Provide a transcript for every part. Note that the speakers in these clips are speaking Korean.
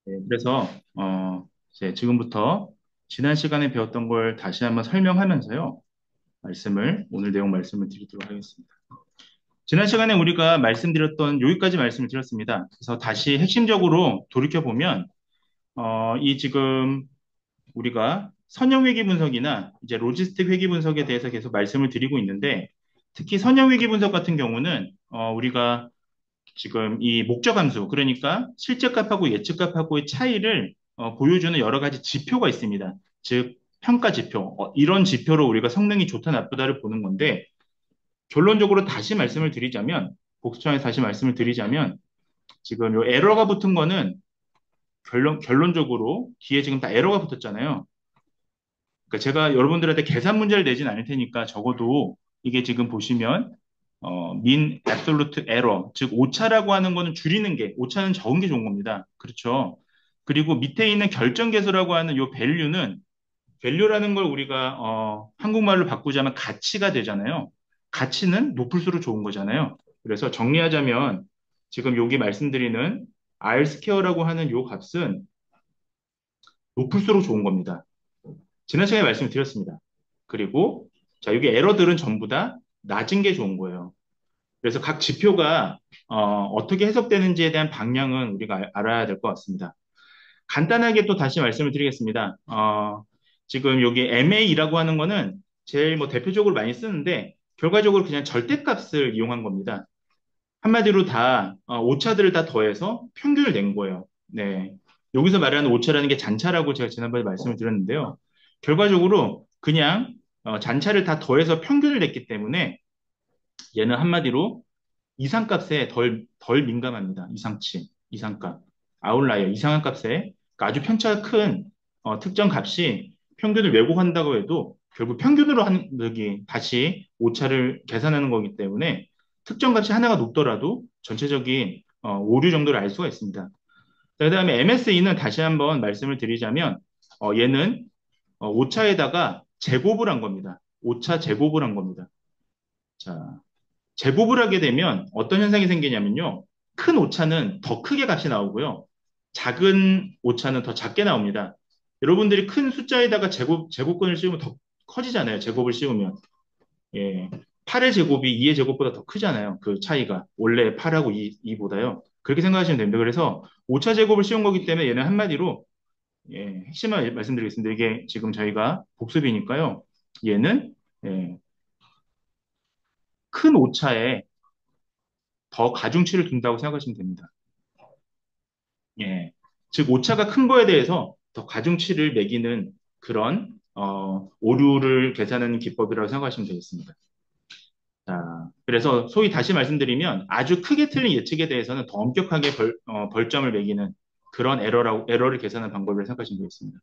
네, 그래서 이제 지금부터 지난 시간에 배웠던 걸 다시 한번 설명하면서요. 오늘 내용 말씀을 드리도록 하겠습니다. 지난 시간에 우리가 말씀드렸던 여기까지 말씀을 드렸습니다. 그래서 다시 핵심적으로 돌이켜보면 이 지금 우리가 선형 회귀 분석이나 이제 로지스틱 회귀 분석에 대해서 계속 말씀을 드리고 있는데 특히 선형 회귀 분석 같은 경우는 우리가 지금 이 목적 함수, 그러니까 실제값하고 예측값하고의 차이를 보여주는 여러 가지 지표가 있습니다. 즉, 평가 지표. 이런 지표로 우리가 성능이 좋다, 나쁘다를 보는 건데, 결론적으로 다시 말씀을 드리자면, 복수창에 다시 말씀을 드리자면, 지금 요 에러가 붙은 거는 결론적으로 뒤에 지금 다 에러가 붙었잖아요. 그러니까 제가 여러분들한테 계산 문제를 내진 않을 테니까 적어도 이게 지금 보시면 mean absolute error, 즉 오차라고 하는 거는 줄이는 게, 오차는 적은 게 좋은 겁니다. 그렇죠? 그리고 밑에 있는 결정계수라고 하는 요 value는, value라는 걸 우리가 한국말로 바꾸자면 가치가 되잖아요. 가치는 높을수록 좋은 거잖아요. 그래서 정리하자면 지금 여기 말씀드리는 R 스퀘어라고 하는 요 값은 높을수록 좋은 겁니다. 지난 시간에 말씀드렸습니다. 그리고 자, 여기 에러들은 전부 다 낮은 게 좋은 거예요. 그래서 각 지표가 떻게 해석되는지에 대한 방향은 우리가 알아야 될 것 같습니다. 간단하게 또 다시 말씀을 드리겠습니다. 지금 여기 MA라고 하는 거는 제일 뭐 대표적으로 많이 쓰는데 결과적으로 그냥 절대값을 이용한 겁니다. 한마디로 다 오차들을 다 더해서 평균을 낸 거예요. 네. 여기서 말하는 오차라는 게 잔차라고 제가 지난번에 말씀을 드렸는데요. 결과적으로 그냥 잔차를 다 더해서 평균을 냈기 때문에 얘는 한마디로 이상값에 덜 민감합니다. 이상치, 이상값, 아웃라이어, 이상한 값에 그러니까 아주 편차가 큰 특정 값이 평균을 왜곡한다고 해도 결국 평균으로 여기 다시 오차를 계산하는 거기 때문에 특정 값이 하나가 높더라도 전체적인 오류 정도를 알 수가 있습니다. 자, 그다음에 MSE는 다시 한번 말씀을 드리자면 얘는 오차에다가 제곱을 한 겁니다. 오차 제곱을 한 겁니다. 자, 제곱을 하게 되면 어떤 현상이 생기냐면요. 큰 오차는 더 크게 값이 나오고요. 작은 오차는 더 작게 나옵니다. 여러분들이 큰 숫자에다가 제곱근을 씌우면 더 커지잖아요. 제곱을 씌우면. 예. 8의 제곱이 2의 제곱보다 더 크잖아요. 그 차이가. 원래 8하고 2보다요. 그렇게 생각하시면 됩니다. 그래서 오차 제곱을 씌운 거기 때문에 얘는 한마디로, 예, 핵심을 말씀드리겠습니다. 이게 지금 저희가 복습이니까요. 얘는, 예, 큰 오차에 더 가중치를 둔다고 생각하시면 됩니다. 예. 즉, 오차가 큰 거에 대해서 더 가중치를 매기는 그런, 오류를 계산하는 기법이라고 생각하시면 되겠습니다. 자, 그래서 소위 다시 말씀드리면 아주 크게 틀린 예측에 대해서는 더 엄격하게 벌점을 매기는 그런 에러를 계산하는 방법을 생각하시면 되겠습니다.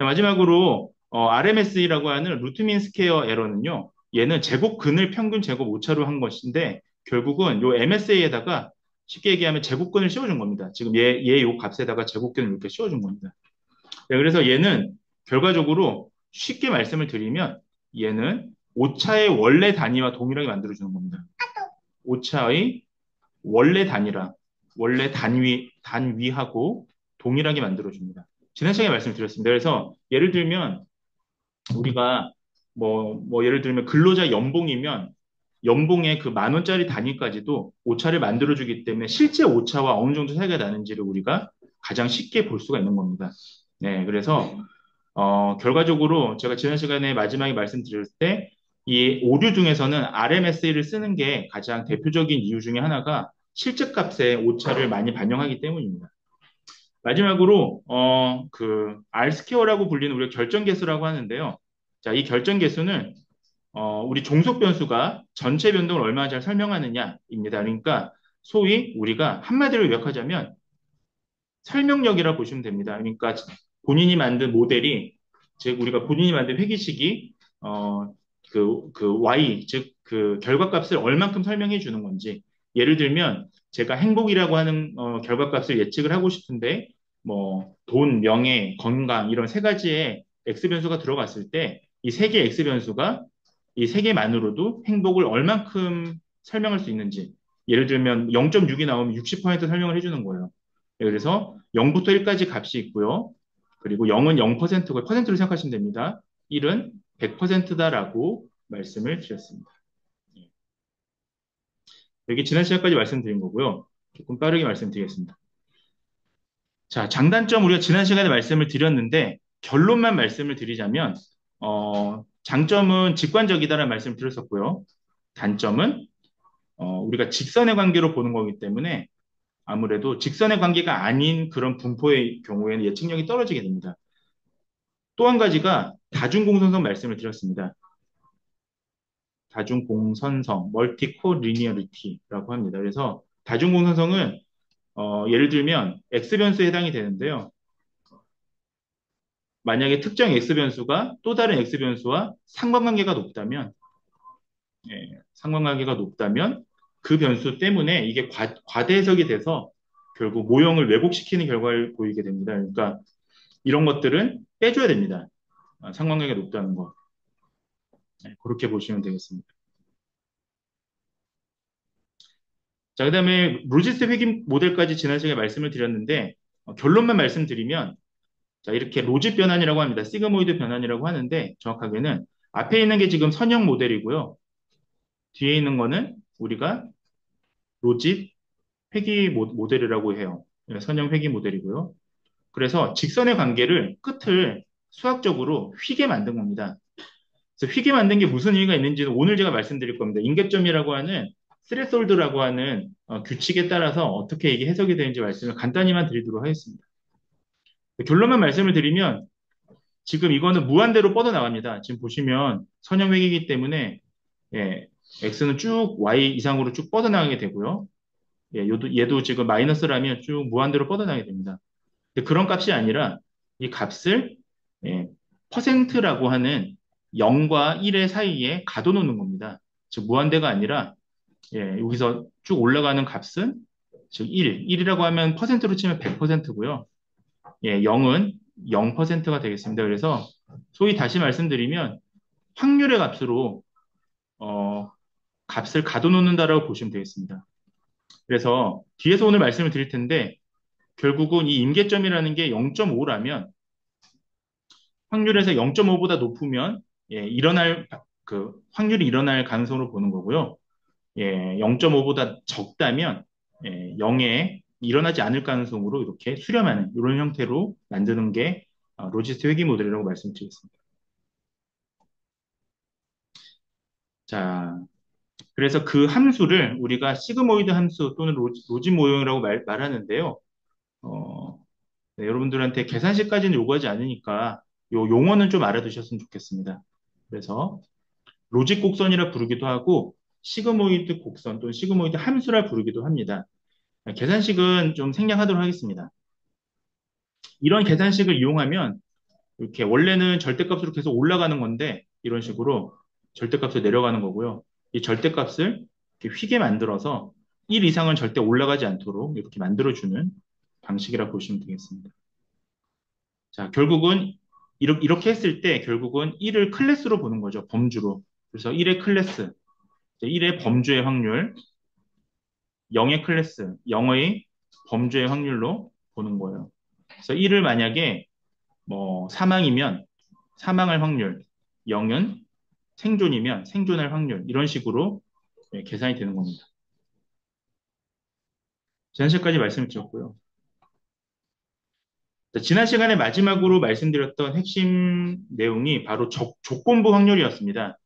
자, 마지막으로, RMS라고 하는 루트민 스퀘어 에러는요, 얘는 제곱근을 평균 제곱 오차로 한 것인데, 결국은 요 MSA에다가 쉽게 얘기하면 제곱근을 씌워준 겁니다. 지금 요 값에다가 제곱근을 이렇게 씌워준 겁니다. 네, 그래서 얘는 결과적으로 쉽게 말씀을 드리면 얘는 오차의 원래 단위와 동일하게 만들어주는 겁니다. 오차의 원래 단위라, 원래 단위하고 동일하게 만들어줍니다. 지난 시간에 말씀드렸습니다. 그래서 예를 들면 우리가 뭐 예를 들면 근로자 연봉이면 연봉의 그 10,000원짜리 단위까지도 오차를 만들어주기 때문에 실제 오차와 어느 정도 차이가 나는지를 우리가 가장 쉽게 볼 수가 있는 겁니다. 네, 그래서 결과적으로 제가 지난 시간에 마지막에 말씀드릴 때 이 오류 중에서는 RMS를 쓰는 게 가장 대표적인 이유 중에 하나가 실제 값의 오차를 많이 반영하기 때문입니다. 마지막으로 그 R스퀘어라고 불리는 우리가 결정계수라고 하는데요. 자, 이 결정계수는 우리 종속 변수가 전체 변동을 얼마나 잘 설명하느냐입니다. 그러니까 소위 우리가 한마디로 요약하자면 설명력이라고 보시면 됩니다. 그러니까 본인이 만든 모델이, 즉 우리가 본인이 만든 회계식이 그 Y, 즉 그 결과값을 얼만큼 설명해 주는 건지. 예를 들면 제가 행복이라고 하는 결과값을 예측을 하고 싶은데 뭐 돈, 명예, 건강 이런 세 가지의 X 변수가 들어갔을 때 이 세 개의 X 변수가 이 세 개만으로도 행복을 얼만큼 설명할 수 있는지. 예를 들면 0.6이 나오면 60% 설명을 해주는 거예요. 그래서 0부터 1까지 값이 있고요. 그리고 0은 0%고 퍼센트로 생각하시면 됩니다. 1은 100%다라고 말씀을 드렸습니다. 여기 지난 시간까지 말씀드린 거고요. 조금 빠르게 말씀드리겠습니다. 자, 장단점 우리가 지난 시간에 말씀을 드렸는데 결론만 말씀을 드리자면 장점은 직관적이다라는 말씀을 드렸었고요. 단점은 우리가 직선의 관계로 보는 거기 때문에 아무래도 직선의 관계가 아닌 그런 분포의 경우에는 예측력이 떨어지게 됩니다. 또 한 가지가 다중공선성 말씀을 드렸습니다. 다중공선성, 멀티코 리니어리티라고 합니다. 그래서 다중공선성은 예를 들면 X변수에 해당이 되는데요. 만약에 특정 X변수가 또 다른 X변수와 상관관계가 높다면, 상관관계가 높다면 그 변수 때문에 이게 과대 해석이 돼서 결국 모형을 왜곡시키는 결과를 보이게 됩니다. 그러니까 이런 것들은 빼줘야 됩니다. 상관관계가 높다는 거. 그렇게 보시면 되겠습니다. 자, 그다음에 로지스트 회귀 모델까지 지난 시간에 말씀을 드렸는데 결론만 말씀드리면 자, 이렇게 로지 변환이라고 합니다. 시그모이드 변환이라고 하는데 정확하게는 앞에 있는 게 지금 선형 모델이고요. 뒤에 있는 거는 우리가 로짓 회귀 모델이라고 해요. 선형 회귀 모델이고요. 그래서 직선의 관계를 끝을 수학적으로 휘게 만든 겁니다. 그래서 휘게 만든 게 무슨 의미가 있는지는 오늘 제가 말씀드릴 겁니다. 인계점이라고 하는 스레솔드라고 하는 규칙에 따라서 어떻게 이게 해석이 되는지 말씀을 간단히만 드리도록 하겠습니다. 결론만 말씀을 드리면 지금 이거는 무한대로 뻗어나갑니다. 지금 보시면 선형획이기 때문에 예, x는 쭉 y 이상으로 쭉 뻗어나가게 되고요. 얘도 지금 마이너스라면 쭉 무한대로 뻗어나가게 됩니다. 근데 그런 값이 아니라 이 값을 예, 퍼센트라고 하는 0과 1의 사이에 가둬놓는 겁니다. 즉 무한대가 아니라 여기서 쭉 올라가는 값은 즉 1이라고 하면 퍼센트로 치면 100%고요. 0은 0%가 되겠습니다. 그래서 소위 다시 말씀드리면 확률의 값으로 어, 값을 가둬놓는다라고 보시면 되겠습니다. 그래서 뒤에서 오늘 말씀을 드릴 텐데 결국은 이 임계점이라는 게 0.5라면 확률에서 0.5보다 높으면 일어날 그 확률이 일어날 가능성으로 보는 거고요. 0.5보다 적다면 0에 일어나지 않을 가능성으로 이렇게 수렴하는 이런 형태로 만드는 게 로지스트 회귀 모델이라고 말씀드리겠습니다. 자, 그래서 그 함수를 우리가 시그모이드 함수 또는 로지 모형이라고 말하는데요. 어, 네, 여러분들한테 계산식까지는 요구하지 않으니까 요 용어는 좀 알아두셨으면 좋겠습니다. 그래서 로직 곡선이라 부르기도 하고 시그모이드 곡선 또는 시그모이드 함수라 부르기도 합니다. 계산식은 좀 생략하도록 하겠습니다. 이런 계산식을 이용하면 이렇게 원래는 절대값으로 계속 올라가는 건데 이런 식으로 절대값으로 내려가는 거고요. 이 절대값을 이렇게 휘게 만들어서 1 이상은 절대 올라가지 않도록 이렇게 만들어주는 방식이라고 보시면 되겠습니다. 자, 결국은 이렇게 했을 때 결국은 1을 클래스로 보는 거죠. 범주로. 그래서 1의 클래스, 1의 범주의 확률, 0의 클래스, 0의 범주의 확률로 보는 거예요. 그래서 1을 만약에 뭐 사망이면 사망할 확률, 0은 생존이면 생존할 확률 이런 식으로 계산이 되는 겁니다. 지난 시간까지 말씀드렸고요. 지난 시간에 마지막으로 말씀드렸던 핵심 내용이 바로 조건부 확률이었습니다.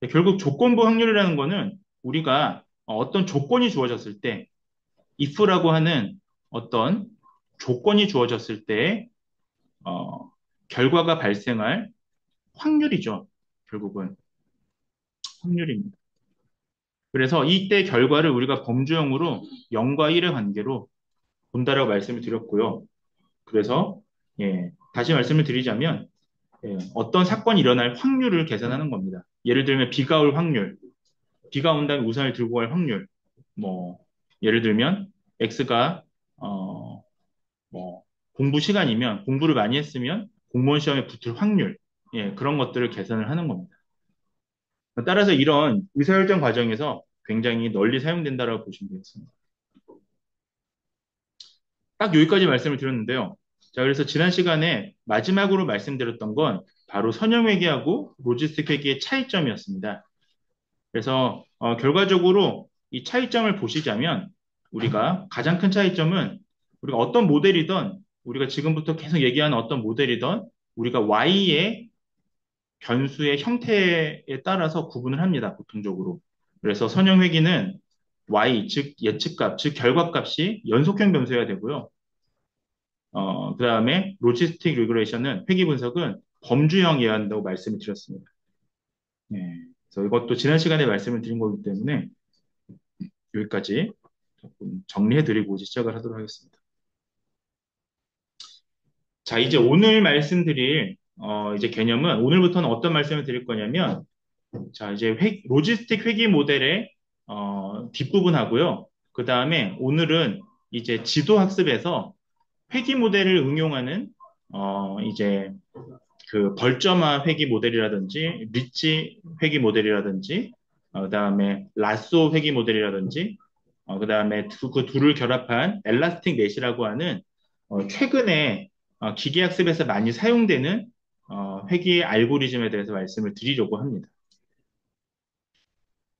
결국 조건부 확률이라는 거는 우리가 어떤 조건이 주어졌을 때 if라고 하는 어떤 조건이 주어졌을 때 어, 결과가 발생할 확률이죠. 결국은 확률입니다. 그래서 이때 결과를 우리가 범주형으로 0과 1의 관계로 본다라고 말씀을 드렸고요. 그래서 다시 말씀을 드리자면 어떤 사건이 일어날 확률을 계산하는 겁니다. 예를 들면 비가 올 확률, 비가 온다면 우산을 들고 갈 확률, 뭐 예를 들면 X가 뭐 공부 시간이면 공부를 많이 했으면 공무원 시험에 붙을 확률, 그런 것들을 계산을 하는 겁니다. 따라서 이런 의사결정 과정에서 굉장히 널리 사용된다고 보시면 되겠습니다. 딱 여기까지 말씀을 드렸는데요. 자, 그래서 지난 시간에 마지막으로 말씀드렸던 건 바로 선형회계하고 로지스틱 회계의 차이점이었습니다. 그래서 결과적으로 이 차이점을 보시자면 우리가 가장 큰 차이점은 우리가 어떤 모델이든 우리가 지금부터 계속 얘기하는 어떤 모델이든 우리가 Y의 변수의 형태에 따라서 구분을 합니다. 보통적으로. 그래서 선형회계는 Y, 즉 예측값, 즉 결과값이 연속형 변수여야 되고요. 그 다음에 로지스틱 리그레이션은 회계 분석은 범주형이어야 한다고 말씀을 드렸습니다. 네. 그래서 이것도 지난 시간에 말씀을 드린 거기 때문에 여기까지 조금 정리해드리고 시작을 하도록 하겠습니다. 자, 이제 오늘 말씀드릴 이제 개념은 오늘부터는 어떤 말씀을 드릴 거냐면 자, 이제 로지스틱 회계 모델의 뒷부분 하고요. 그 다음에 오늘은 이제 지도 학습에서 회계 모델을 응용하는 이제 그 벌점화 회계 모델이라든지 리치 회계 모델이라든지 그다음에 라쏘 회계 모델이라든지 그다음에 그 둘을 결합한 엘라스틱 넷이라고 하는 최근에 기계학습에서 많이 사용되는 회계 알고리즘에 대해서 말씀을 드리려고 합니다.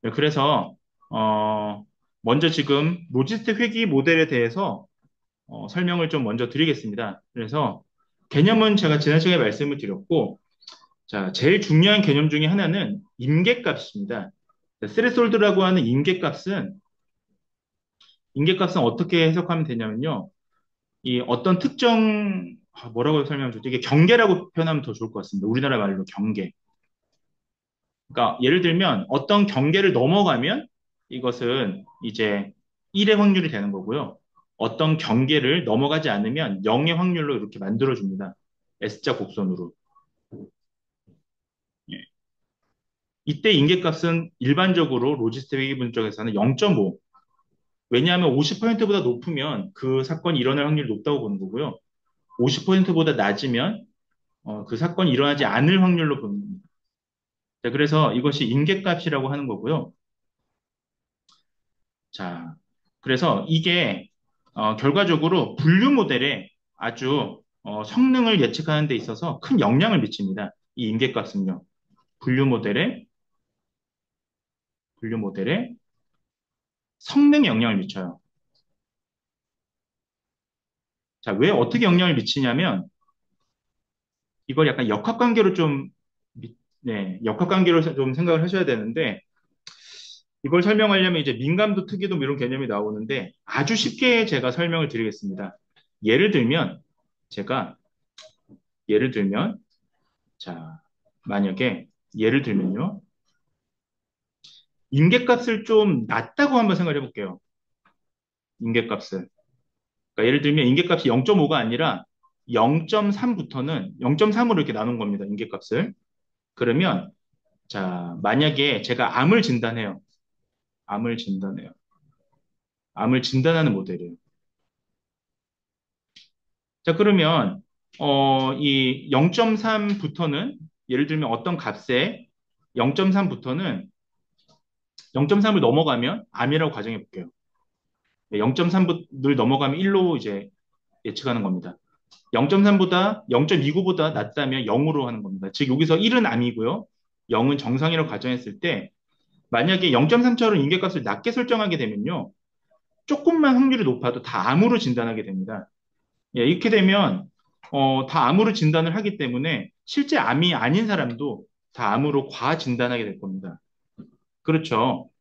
네, 그래서 먼저 지금 로지스틱 회계 모델에 대해서 설명을 좀 먼저 드리겠습니다. 그래서 개념은 제가 지난 시간에 말씀을 드렸고 자, 제일 중요한 개념 중에 하나는 임계값입니다. 스레솔드라고 하는 임계값은 어떻게 해석하면 되냐면요. 이 어떤 특정, 뭐라고 설명하면 좋지? 이게 경계라고 표현하면 더 좋을 것 같습니다. 우리나라 말로 경계. 그러니까 예를 들면 어떤 경계를 넘어가면 이것은 이제 1의 확률이 되는 거고요. 어떤 경계를 넘어가지 않으면 0의 확률로 이렇게 만들어줍니다. S자 곡선으로. 예. 이때 임계값은 일반적으로 로지스틱 회계 분석에서는 0.5. 왜냐하면 50%보다 높으면 그 사건이 일어날 확률이 높다고 보는 거고요. 50%보다 낮으면 그 사건이 일어나지 않을 확률로 보는 겁니다. 자, 그래서 이것이 임계값이라고 하는 거고요. 자, 그래서 이게 결과적으로 분류 모델에 아주 성능을 예측하는 데 있어서 큰 영향을 미칩니다. 이 임계값은요. 분류 모델에 분류 모델에 성능에 영향을 미쳐요. 자, 왜 어떻게 영향을 미치냐면 이걸 약간 역학관계로 좀 네, 역학관계로 좀 생각을 하셔야 되는데 이걸 설명하려면 이제 민감도 특이도 뭐 이런 개념이 나오는데 아주 쉽게 제가 설명을 드리겠습니다. 예를 들면 제가 예를 들면 자 만약에 예를 들면요 임계값을 좀 낮다고 한번 생각해 볼게요. 임계값을 그러니까 예를 들면 임계값이 0.5가 아니라 0.3부터는 0.3으로 이렇게 나눈 겁니다. 임계값을 그러면 자 만약에 제가 암을 진단해요. 암을 진단해요. 암을 진단하는 모델이에요. 자, 그러면, 이 0.3부터는, 예를 들면 어떤 값에 0.3부터는 0.3을 넘어가면 암이라고 가정해 볼게요. 0.3을 넘어가면 1로 이제 예측하는 겁니다. 0.3보다 0.29보다 낮다면 0으로 하는 겁니다. 즉, 여기서 1은 암이고요. 0은 정상이라고 가정했을 때, 만약에 0.3처럼 인계값을 낮게 설정하게 되면요. 조금만 확률이 높아도 다 암으로 진단하게 됩니다. 예, 이렇게 되면 다 암으로 진단을 하기 때문에 실제 암이 아닌 사람도 다 암으로 과 진단하게 될 겁니다. 그렇죠.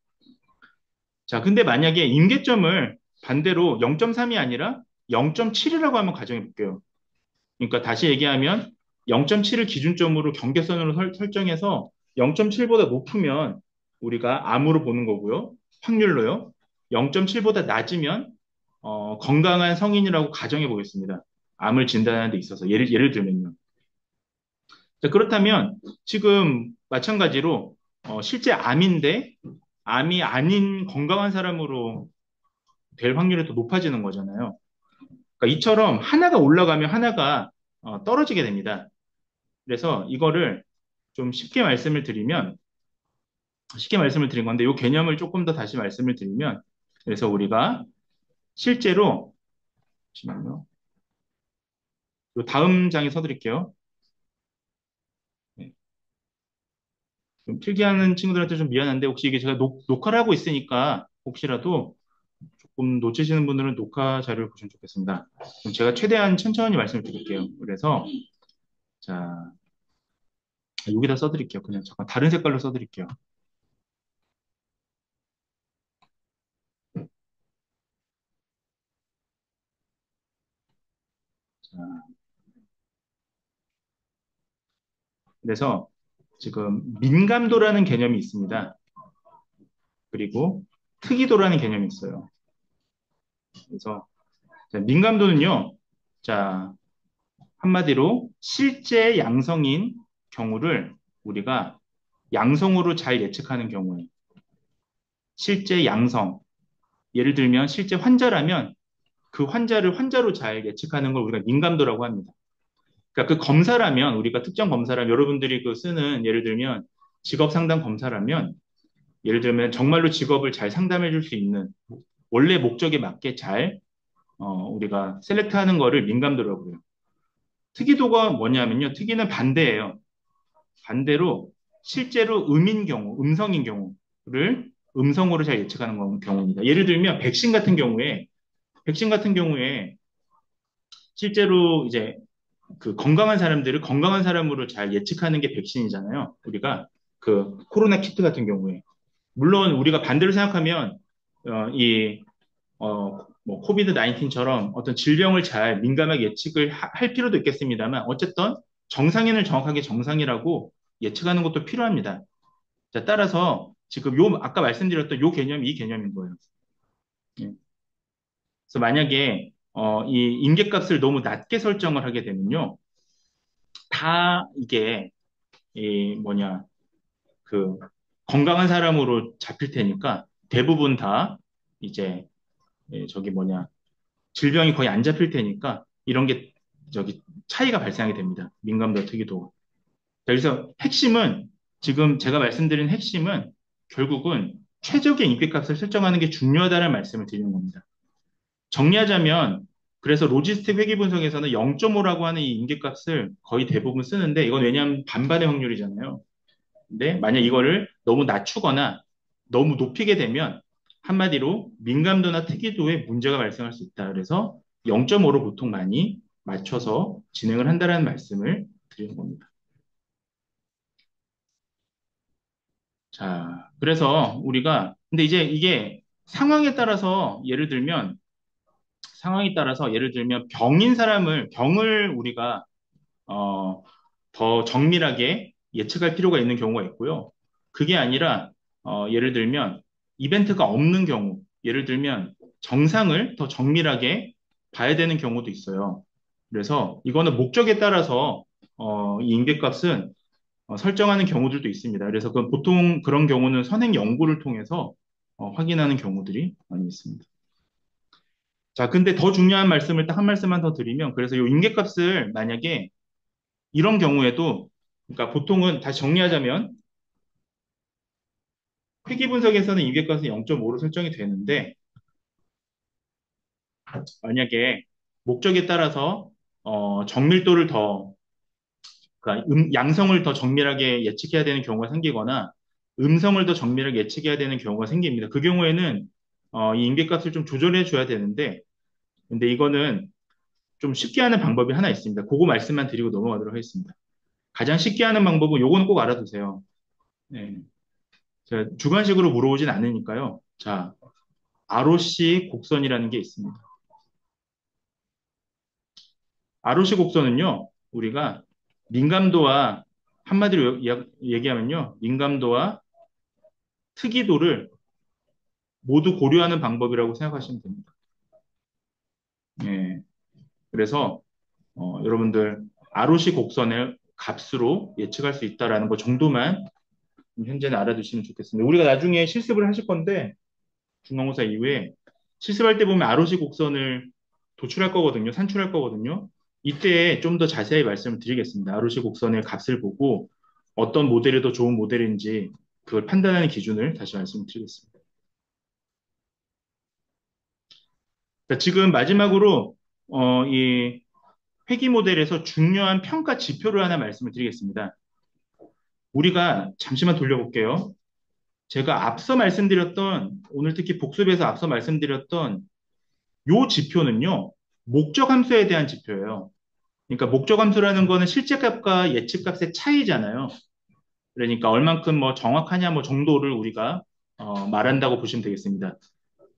자, 근데 만약에 임계점을 반대로 0.3이 아니라 0.7이라고 한번 가정해 볼게요. 그러니까 다시 얘기하면 0.7을 기준점으로 경계선으로 설정해서 0.7보다 높으면 우리가 암으로 보는 거고요. 확률로요. 0.7보다 낮으면 건강한 성인이라고 가정해 보겠습니다. 암을 진단하는 데 있어서 예를 들면요. 자, 그렇다면 지금 마찬가지로 실제 암인데 암이 아닌 건강한 사람으로 될 확률이 더 높아지는 거잖아요. 그러니까 이처럼 하나가 올라가면 하나가 떨어지게 됩니다. 그래서 이거를 좀 쉽게 말씀을 드린 건데 이 개념을 조금 더 다시 말씀을 드리면 그래서 우리가 실제로 잠시만요. 요 다음 장에 써드릴게요. 네. 좀 필기하는 친구들한테 좀 미안한데 혹시 이게 제가 녹화를 하고 있으니까 혹시라도 조금 놓치시는 분들은 녹화 자료를 보시면 좋겠습니다. 그럼 제가 최대한 천천히 말씀을 드릴게요. 그래서 자 여기다 써드릴게요. 그냥 잠깐 다른 색깔로 써드릴게요. 자, 그래서 지금 민감도라는 개념이 있습니다. 그리고 특이도라는 개념이 있어요. 그래서 자, 민감도는요. 자, 한마디로 실제 양성인 경우를 우리가 양성으로 잘 예측하는 경우에 실제 양성, 예를 들면 실제 환자라면 그 환자를 환자로 잘 예측하는 걸 우리가 민감도라고 합니다. 그러니까 그 검사라면 우리가 특정 검사라면 여러분들이 그 쓰는 예를 들면 직업 상담 검사라면 예를 들면 정말로 직업을 잘 상담해 줄 수 있는 원래 목적에 맞게 잘 우리가 셀렉트하는 거를 민감도라고 해요. 특이도가 뭐냐면요. 특이는 반대예요. 반대로 실제로 음인 경우, 음성인 경우를 음성으로 잘 예측하는 경우입니다. 예를 들면 백신 같은 경우에 실제로 이제 그 건강한 사람들을 건강한 사람으로 잘 예측하는 게 백신이잖아요. 우리가 그 코로나 키트 같은 경우에 물론 우리가 반대로 생각하면 뭐 코비드 19처럼 어떤 질병을 잘 민감하게 예측을 할 필요도 있겠습니다만 어쨌든 정상인을 정확하게 정상이라고 예측하는 것도 필요합니다. 자, 따라서 지금 요 아까 말씀드렸던 요 개념이 이 개념인 거예요. 예. 그래서 만약에 이 인계값을 너무 낮게 설정을 하게 되면요, 다 이게 이 뭐냐 그 건강한 사람으로 잡힐 테니까 대부분 다 이제 저기 뭐냐 질병이 거의 안 잡힐 테니까 이런 게 저기 차이가 발생하게 됩니다. 민감도 특이도. 그래서 핵심은 지금 제가 말씀드린 핵심은 결국은 최적의 인기값을 설정하는 게 중요하다는 말씀을 드리는 겁니다. 정리하자면 그래서 로지스틱 회귀 분석에서는 0.5라고 하는 이 인기값을 거의 대부분 쓰는데 이건 왜냐하면 반반의 확률이잖아요. 근데 만약 이거를 너무 낮추거나 너무 높이게 되면 한마디로 민감도나 특이도에 문제가 발생할 수 있다. 그래서 0.5로 보통 많이 맞춰서 진행을 한다는 말씀을 드리는 겁니다. 자, 그래서 우리가 근데 이제 이게 상황에 따라서 예를 들면 병을 우리가 어, 더 정밀하게 예측할 필요가 있는 경우가 있고요. 그게 아니라 예를 들면 이벤트가 없는 경우, 예를 들면 정상을 더 정밀하게 봐야 되는 경우도 있어요. 그래서 이거는 목적에 따라서 이 인계값은 설정하는 경우들도 있습니다. 그래서 보통 그런 경우는 선행 연구를 통해서 확인하는 경우들이 많이 있습니다. 자, 근데 더 중요한 말씀을 딱 한 말씀만 더 드리면, 그래서 이 인계값을 만약에 이런 경우에도, 그러니까 보통은 다시 정리하자면, 회귀 분석에서는 인계값은 0.5로 설정이 되는데, 만약에 목적에 따라서, 정밀도를 더, 그러니까 양성을 더 정밀하게 예측해야 되는 경우가 생기거나, 음성을 더 정밀하게 예측해야 되는 경우가 생깁니다. 그 경우에는, 이 인계값을 좀 조절해 줘야 되는데, 근데 이거는 좀 쉽게 하는 방법이 하나 있습니다. 그거 말씀만 드리고 넘어가도록 하겠습니다. 가장 쉽게 하는 방법은 요거는 꼭 알아두세요. 네. 제가 주관식으로 물어보진 않으니까요. 자, ROC 곡선이라는 게 있습니다. ROC 곡선은요, 우리가 민감도와 한마디로 얘기하면요, 민감도와 특이도를 모두 고려하는 방법이라고 생각하시면 됩니다. 예. 그래서 여러분들 ROC 곡선의 값으로 예측할 수 있다라는 것 정도만 현재는 알아두시면 좋겠습니다. 우리가 나중에 실습을 하실 건데 중간고사 이후에 실습할 때 보면 ROC 곡선을 도출할 거거든요. 산출할 거거든요. 이때 좀 더 자세히 말씀을 드리겠습니다. ROC 곡선의 값을 보고 어떤 모델이 더 좋은 모델인지 그걸 판단하는 기준을 다시 말씀드리겠습니다. 지금 마지막으로 이 회귀 모델에서 중요한 평가 지표를 하나 말씀을 드리겠습니다. 우리가 잠시만 돌려볼게요. 제가 앞서 말씀드렸던, 오늘 특히 복습에서 앞서 말씀드렸던 요 지표는요, 목적 함수에 대한 지표예요. 그러니까 목적 함수라는 거는 실제 값과 예측 값의 차이잖아요. 그러니까 얼만큼 뭐 정확하냐 뭐 정도를 우리가 말한다고 보시면 되겠습니다.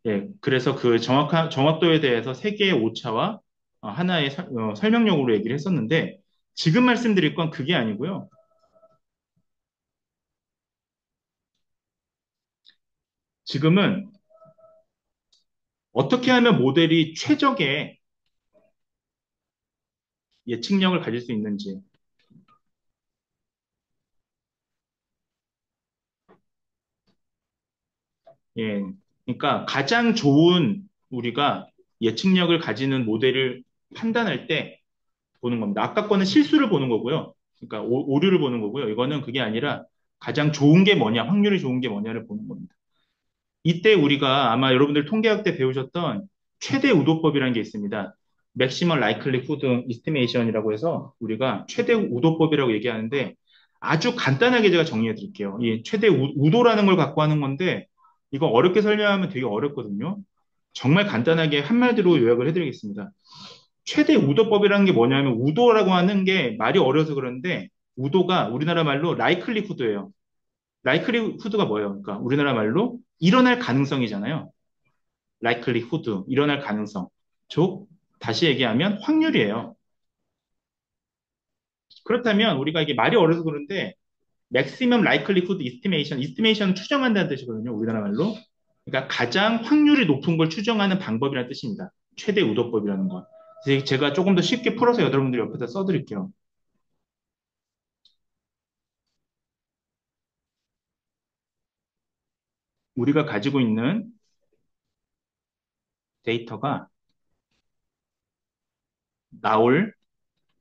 예, 그래서 그 정확도에 대해서 세 개의 오차와 하나의 설명력으로 얘기를 했었는데 지금 말씀드릴 건 그게 아니고요. 지금은 어떻게 하면 모델이 최적의 예측력을 가질 수 있는지, 예, 그러니까 가장 좋은 우리가 예측력을 가지는 모델을 판단할 때 보는 겁니다. 아까 거는 실수를 보는 거고요. 그러니까 오류를 보는 거고요. 이거는 그게 아니라 가장 좋은 게 뭐냐, 확률이 좋은 게 뭐냐를 보는 겁니다. 이때 우리가 아마 여러분들 통계학 때 배우셨던 최대 우도법이라는 게 있습니다. Maximum Likelihood Estimation이라고 해서 우리가 최대 우도법이라고 얘기하는데 아주 간단하게 제가 정리해 드릴게요. 이 최대 우도라는 걸 갖고 하는 건데 이거 어렵게 설명하면 되게 어렵거든요. 정말 간단하게 한마디로 요약을 해드리겠습니다. 최대 우도법이라는 게 뭐냐면 우도라고 하는 게 말이 어려서 그런데 우도가 우리나라 말로 라이클리후드예요. 라이클리후드가 뭐예요? 그러니까 우리나라 말로 일어날 가능성이잖아요. 라이클리후드, 일어날 가능성. 즉 다시 얘기하면 확률이에요. 그렇다면 우리가 이게 말이 어려서 그런데 maximum likelihood estimation, estimation은 추정한다는 뜻이거든요. 우리나라 말로. 그러니까 가장 확률이 높은 걸 추정하는 방법이라는 뜻입니다. 최대 우도법이라는 건. 제가 조금 더 쉽게 풀어서 여러분들 옆에다 써드릴게요. 우리가 가지고 있는 데이터가 나올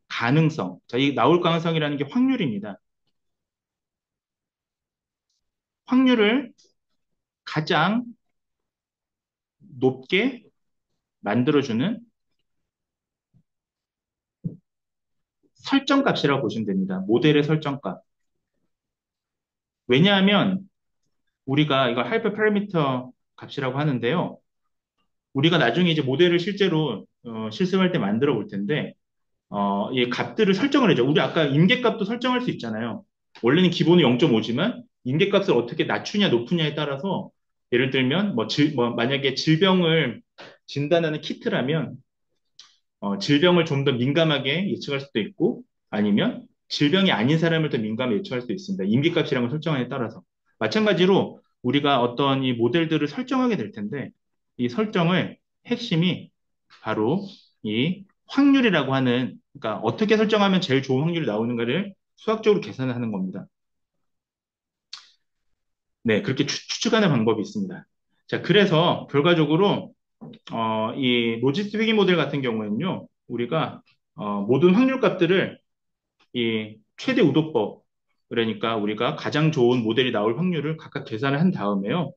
가능성. 자, 이 나올 가능성이라는 게 확률입니다. 확률을 가장 높게 만들어주는 설정값이라고 보시면 됩니다. 모델의 설정값. 왜냐하면 우리가 이걸 하이퍼 파라미터 값이라고 하는데요. 우리가 나중에 이제 모델을 실제로 실습할 때 만들어 볼 텐데 이 값들을 설정을 해줘. 우리 아까 임계값도 설정할 수 있잖아요. 원래는 기본이 0.5지만 임계값을 어떻게 낮추냐 높으냐에 따라서 예를 들면 뭐 만약에 질병을 진단하는 키트라면 질병을 좀 더 민감하게 예측할 수도 있고 아니면 질병이 아닌 사람을 더 민감하게 예측할 수도 있습니다. 임기값이라는 걸 설정하에 따라서. 마찬가지로 우리가 어떤 이 모델들을 설정하게 될 텐데 이 설정을 핵심이 바로 이 확률이라고 하는 그러니까 어떻게 설정하면 제일 좋은 확률이 나오는가를 수학적으로 계산을 하는 겁니다. 네, 그렇게 추측하는 방법이 있습니다. 자, 그래서 결과적으로 이 로지스틱 회계 모델 같은 경우에는요, 우리가 모든 확률 값들을 이 최대 우도법, 그러니까 우리가 가장 좋은 모델이 나올 확률을 각각 계산을 한 다음에요,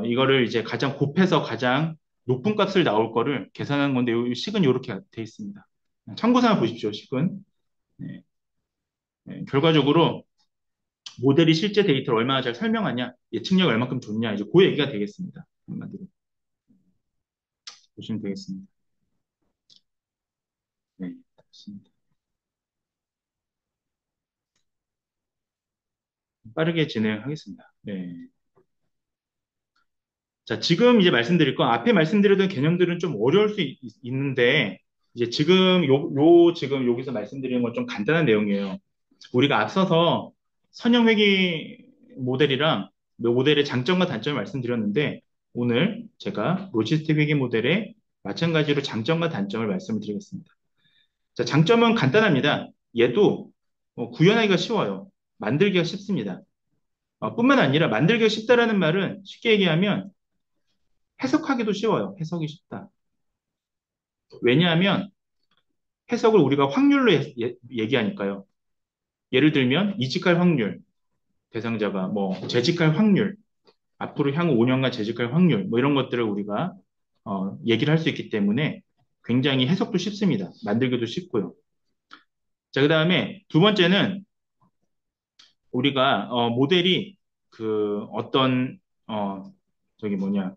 이거를 이제 가장 곱해서 가장 높은 값을 나올 거를 계산하는 건데, 이 식은 이렇게 돼 있습니다. 참고사항 보십시오, 식은. 네, 네, 결과적으로 모델이 실제 데이터를 얼마나 잘 설명하냐, 예측력이 얼마큼 좋냐, 이제 그 얘기가 되겠습니다. 한마디로 보시면 되겠습니다. 네, 좋습니다. 빠르게 진행하겠습니다. 네. 자, 지금 이제 말씀드릴 건 앞에 말씀드렸던 개념들은 좀 어려울 수 있는데 이제 지금 지금 여기서 말씀드리는 건 좀 간단한 내용이에요. 우리가 앞서서 선형회귀 모델이랑 모델의 장점과 단점을 말씀드렸는데 오늘 제가 로지스틱 회귀 모델의 마찬가지로 장점과 단점을 말씀을 드리겠습니다. 자, 장점은 간단합니다. 얘도 구현하기가 쉬워요. 만들기가 쉽습니다. 뿐만 아니라 만들기가 쉽다라는 말은 쉽게 얘기하면 해석하기도 쉬워요. 해석이 쉽다. 왜냐하면 해석을 우리가 확률로 얘기하니까요. 예를 들면 이직할 확률, 대상자가 뭐 재직할 확률, 앞으로 향후 5년간 재직할 확률, 뭐 이런 것들을 우리가 얘기를 할 수 있기 때문에 굉장히 해석도 쉽습니다. 만들기도 쉽고요. 자, 그 다음에 두 번째는 우리가 모델이 그 어떤 어, 저기 뭐냐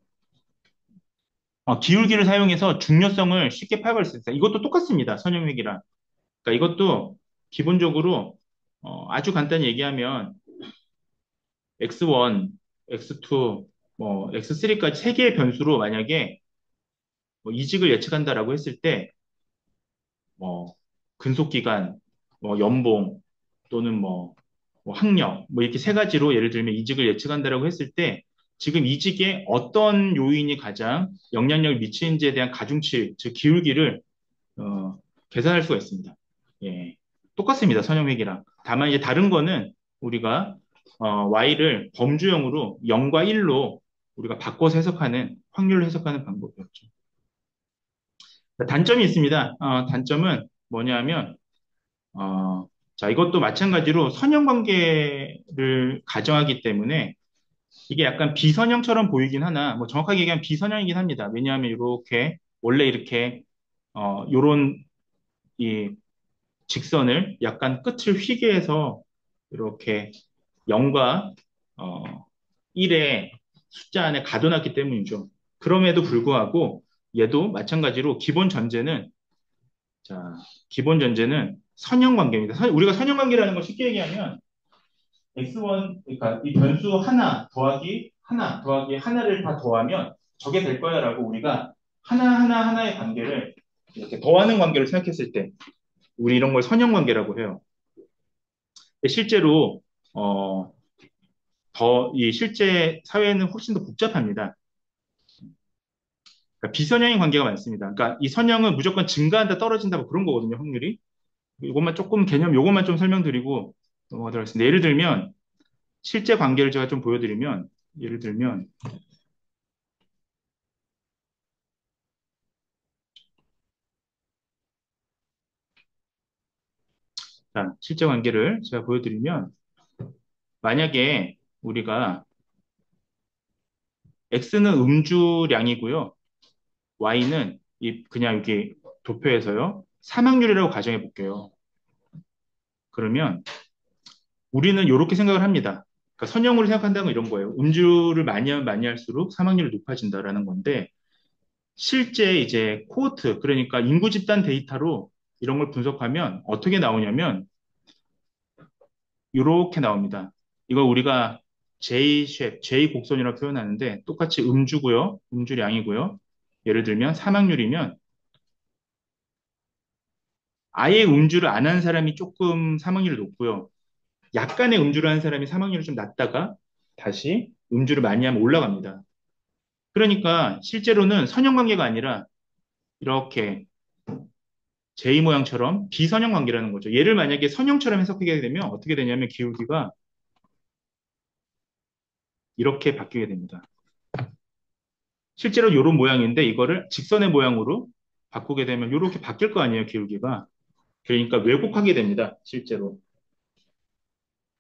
기울기를 사용해서 중요성을 쉽게 파악할 수 있어요. 이것도 똑같습니다. 선형획이랑. 그러니까 이것도 기본적으로 아주 간단히 얘기하면 x1, x2, x3까지 세 개의 변수로 만약에 이직을 예측한다라고 했을 때 뭐 근속기간, 연봉 또는 학력 이렇게 세 가지로 예를 들면 이직을 예측한다라고 했을 때 지금 이직에 어떤 요인이 가장 영향력을 미치는지에 대한 가중치, 즉 기울기를 어, 계산할 수가 있습니다. 예, 똑같습니다. 선형획이랑. 다만 이제 다른 거는 우리가 y를 범주형으로 0과 1로 우리가 바꿔서 해석하는 확률로 해석하는 방법이었죠. 단점이 있습니다. 단점은 뭐냐면 어, 자, 이것도 마찬가지로 선형 관계를 가정하기 때문에 이게 약간 비선형처럼 보이긴 하나, 뭐 정확하게 얘기하면 비선형이긴 합니다. 왜냐하면 이렇게, 원래 이렇게, 요런 이 직선을 약간 끝을 휘게 해서 이렇게 0과 1의 숫자 안에 가둬놨기 때문이죠. 그럼에도 불구하고 얘도 마찬가지로 자, 기본 전제는 선형 관계입니다. 우리가 선형 관계라는 걸 쉽게 얘기하면 x1, 그러니까 이 변수 하나 더하기 하나 더하기 하나를 다 더하면 저게 될 거야라고 우리가 하나하나 하나의 관계를 이렇게 더하는 관계를 생각했을 때 우리 이런 걸 선형 관계라고 해요. 실제로 어, 이 실제 사회는 훨씬 더 복잡합니다. 그러니까 비선형인 관계가 많습니다. 그러니까 이 선형은 무조건 증가한다 떨어진다 뭐 그런 거거든요, 확률이. 이것만 조금 요것만 좀 설명드리고 넘어가도록 하겠습니다. 예를 들면 실제 관계를 제가 좀 보여드리면 예를 들면 자, 실제 관계를 제가 보여드리면 만약에 우리가 x는 음주량이고요. y는 그냥 이렇게 도표에서요. 사망률이라고 가정해 볼게요. 그러면 우리는 이렇게 생각을 합니다. 그러니까 선형으로 생각한다는 건 이런 거예요. 음주를 많이 하면 많이 할수록 사망률이 높아진다라는 건데 실제 이제 코호트 그러니까 인구 집단 데이터로 이런 걸 분석하면 어떻게 나오냐면 이렇게 나옵니다. 이거 우리가 J 쉐 곡선이라고 표현하는데 똑같이 음주고요. 음주량이고요. 예를 들면 사망률이면 아예 음주를 안 한 사람이 조금 사망률이 높고요. 약간의 음주를 한 사람이 사망률이 좀 낮다가 다시 음주를 많이 하면 올라갑니다. 그러니까 실제로는 선형 관계가 아니라 이렇게 J 모양처럼 비선형 관계라는 거죠. 얘를 만약에 선형처럼 해석하게 되면 어떻게 되냐면 기울기가 이렇게 바뀌게 됩니다. 실제로 이런 모양인데 이거를 직선의 모양으로 바꾸게 되면 이렇게 바뀔 거 아니에요, 기울기가. 그러니까 왜곡하게 됩니다, 실제로.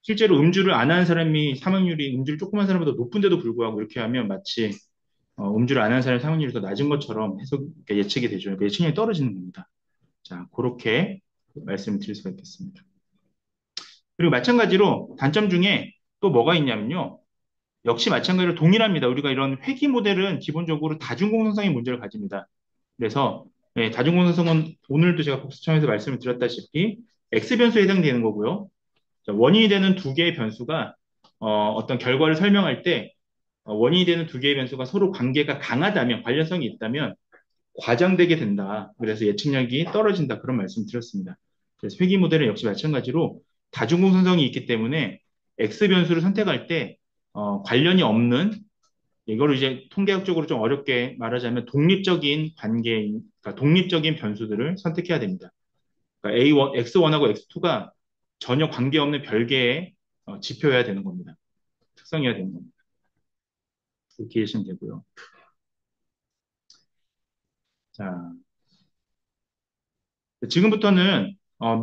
실제로 음주를 안 하는 사람이 사망률이 음주를 조금 한 사람보다 높은데도 불구하고 이렇게 하면 마치 음주를 안 하는 사람의 사망률이 더 낮은 것처럼 예측이 되죠. 그러니까 예측량이 떨어지는 겁니다. 자, 그렇게 말씀을 드릴 수가 있겠습니다. 그리고 마찬가지로 단점 중에 또 뭐가 있냐면요. 역시 마찬가지로 동일합니다. 우리가 이런 회귀 모델은 기본적으로 다중공정성의 문제를 가집니다. 그래서 다중공정성은 오늘도 제가 복수청에서 말씀을 드렸다시피 X변수에 해당되는 거고요. 자, 원인이 되는 두 개의 변수가 떤 결과를 설명할 때 원인이 되는 두 개의 변수가 서로 관계가 강하다면 관련성이 있다면 과장되게 된다. 그래서 예측력이 떨어진다. 그런 말씀 드렸습니다. 그래서 회귀 모델은 역시 마찬가지로 다중공정성이 있기 때문에 X변수를 선택할 때 관련이 없는 이거를 이제 통계학적으로 좀 어렵게 말하자면 독립적인 관계인, 그러니까 독립적인 변수들을 선택해야 됩니다. 그러니까 A1, X1하고 X2가 전혀 관계없는 별개의 지표여야 되는 겁니다. 특성이어야 되는 겁니다. 그렇게 이해하시면 되고요. 자, 지금부터는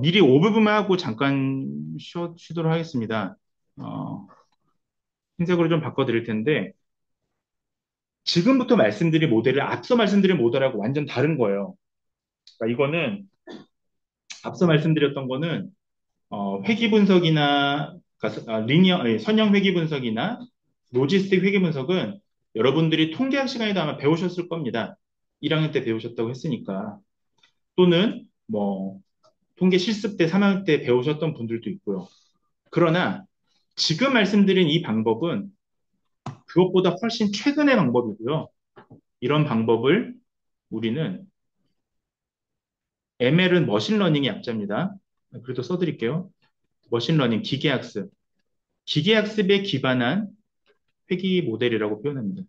미리 오버뷰만 하고 잠깐 쉬도록 하겠습니다. 어, 흰색으로 좀 바꿔드릴 텐데 지금부터 말씀드린 모델을 앞서 말씀드린 모델하고 완전 다른 거예요. 그러니까 이거는 앞서 말씀드렸던 거는 회귀 분석이나 그러니까 선형 회귀 분석이나 로지스틱 회귀 분석은 여러분들이 통계학 시간에도 아마 배우셨을 겁니다. 1학년 때 배우셨다고 했으니까. 또는 뭐 통계 실습 때, 3학년 때 배우셨던 분들도 있고요. 그러나 지금 말씀드린 이 방법은 그것보다 훨씬 최근의 방법이고요. 이런 방법을 우리는 ML은 머신러닝의 약자입니다. 그래도 써드릴게요. 머신러닝, 기계학습. 기계학습에 기반한 회귀 모델이라고 표현합니다.